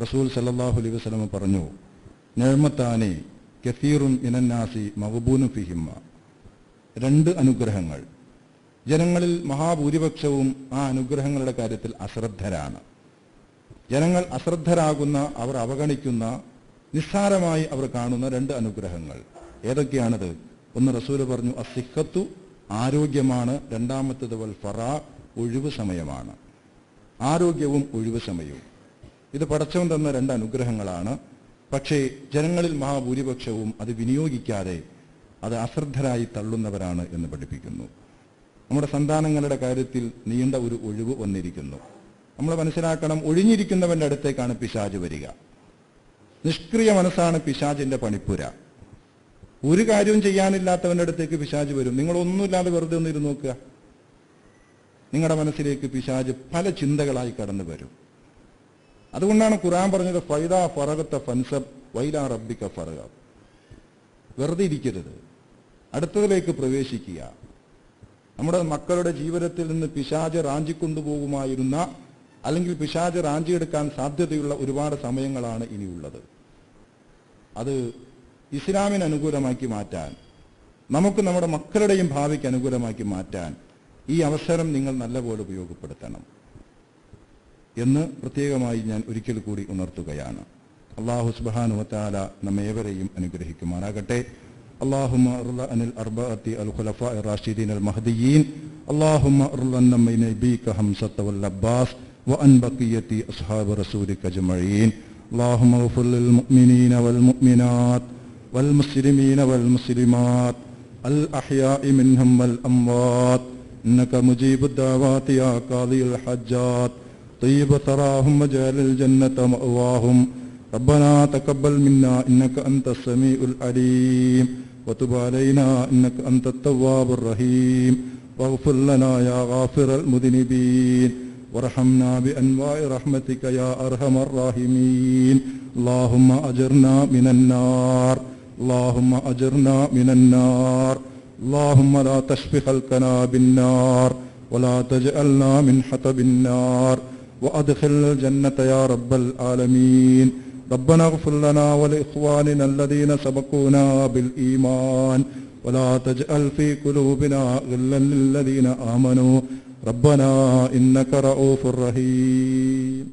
റസൂൽ സല്ലല്ലാഹു അലൈഹി വസല്ലം പറഞ്ഞു, നിഅ്മത്താനി കസീറുൻ മിനന്നാസി മഗ്ബൂനു ഫിഹിമ്മ. 2 അനുഗ്രഹങ്ങൾ, ജനങ്ങളിൽ മഹാഭൂരിപക്ഷവും ആ അനുഗ്രഹങ്ങളുടെ കാര്യത്തിൽ അശ്രദ്ധരാണ്. ജനങ്ങൾ അശ്രദ്ധരാകുന്ന, അവർ അവഗണിക്കുന്ന, നിസ്സാരമായി അവർ കാണുന്ന 2 അനുഗ്രഹങ്ങൾ ഏതൊക്കെയാണത്? ഒന്ന് റസൂൽ പറഞ്ഞു, അസ്സിഹ്ഹത്തു, ആരോഗ്യമാണ്. രണ്ടാമത്തേത് വൽ ഫറാ, ഒഴിവ് സമയമാണ്. ആരോഗ്യവും ഒഴിവു സമയവും. ഇത് പടച്ചവൻ തന്ന 2 അനുഗ്രഹങ്ങളാണ്. പക്ഷേ ജനങ്ങളിൽ മഹാഭൂരിപക്ഷവും അത് വിനിയോഗിക്കാതെ അത് അശ്രദ്ധരായി തള്ളുന്നവരാണ് എന്ന് പഠിപ്പിക്കുന്നു. നമ്മുടെ സന്താനങ്ങളുടെ കാര്യത്തിൽ നീണ്ട ഒരു ഒഴിവ് വന്നിരിക്കുന്നു. നമ്മൾ മനസ്സിലാക്കണം, ഒഴിഞ്ഞിരിക്കുന്നവന്റെ അടുത്തേക്കാണ് പിശാച് വരിക. നിഷ്ക്രിയ മനസ്സാണ് പിശാചിന്റെ പണിപ്പുര. ഒരു കാര്യവും ചെയ്യാനില്ലാത്തവന്റെ അടുത്തേക്ക് പിശാച് വരും. നിങ്ങളൊന്നുമില്ലാതെ വെറുതെ ഒന്ന് ഇരുന്ന് നോക്കുക, നിങ്ങളുടെ മനസ്സിലേക്ക് പിശാച് പല ചിന്തകളായി കടന്നു വരും. അതുകൊണ്ടാണ് ഖുർആൻ പറഞ്ഞത് ഫൈദാ ഫറഗത ഫൻസബ് വൈലാ റബ്ബിക ഫർഗബ്. വെറുതെ ഇരിക്കരുത്, അടുത്തതിലേക്ക് പ്രവേശിക്കുക. നമ്മുടെ മക്കളുടെ ജീവിതത്തിൽ നിന്ന് പിശാച് റാഞ്ചിക്കൊണ്ടുപോകുമായിരുന്ന, അല്ലെങ്കിൽ പിശാച് റാഞ്ചിയെടുക്കാൻ സാധ്യതയുള്ള ഒരുപാട് സമയങ്ങളാണ് ഇനിയുള്ളത്. അത് ഇസ്ലാമിന് അനുകൂലമാക്കി മാറ്റാൻ, നമുക്ക് നമ്മുടെ മക്കളുടെയും ഭാവിക്ക് അനുകൂലമാക്കി മാറ്റാൻ ഈ അവസരം നിങ്ങൾ നല്ലപോലെ ഉപയോഗപ്പെടുത്തണം എന്ന് പ്രത്യേകമായി ഞാൻ ഒരിക്കൽ കൂടി ഉണർത്തുകയാണ്. അല്ലാഹു സുബ്ഹാനഹു വ തആല നമ്മേവരെയും അനുഗ്രഹിക്കുമാറാകട്ടെ. اللهم ارض عن الأربعة الخلفاء الراشدين المهديين. اللهم ارض عن نبيك حمزة والعباس وعن بقية أصحاب رسولك أجمعين. اللهم اغفر للمؤمنين والمؤمنات والمسلمين والمسلمات الأحياء منهم والأموات إنك مجيب الدعوات يا قاضي الحاجات. طيب ثراهم وجعل الجنة مأواهم. ربنا تقبل منا إنك أنت السميع العليم وتب علينا إنك أنت التواب الرحيم واغفر لنا يا غافر المذنبين وارحمنا بأنواع رحمتك يا أرحم الراحمين. اللهم أجرنا من النار، اللهم أجرنا من النار. اللهم لا تشف خلقنا بالنار ولا تجعلنا من حطب النار وأدخلنا الجنة يا رب العالمين. ربنا اغفر لنا ولإخواننا الذين سبقونا بالإيمان ولا تجعل في قلوبنا غلا للذين آمنوا ربنا إنك رؤوف رحيم.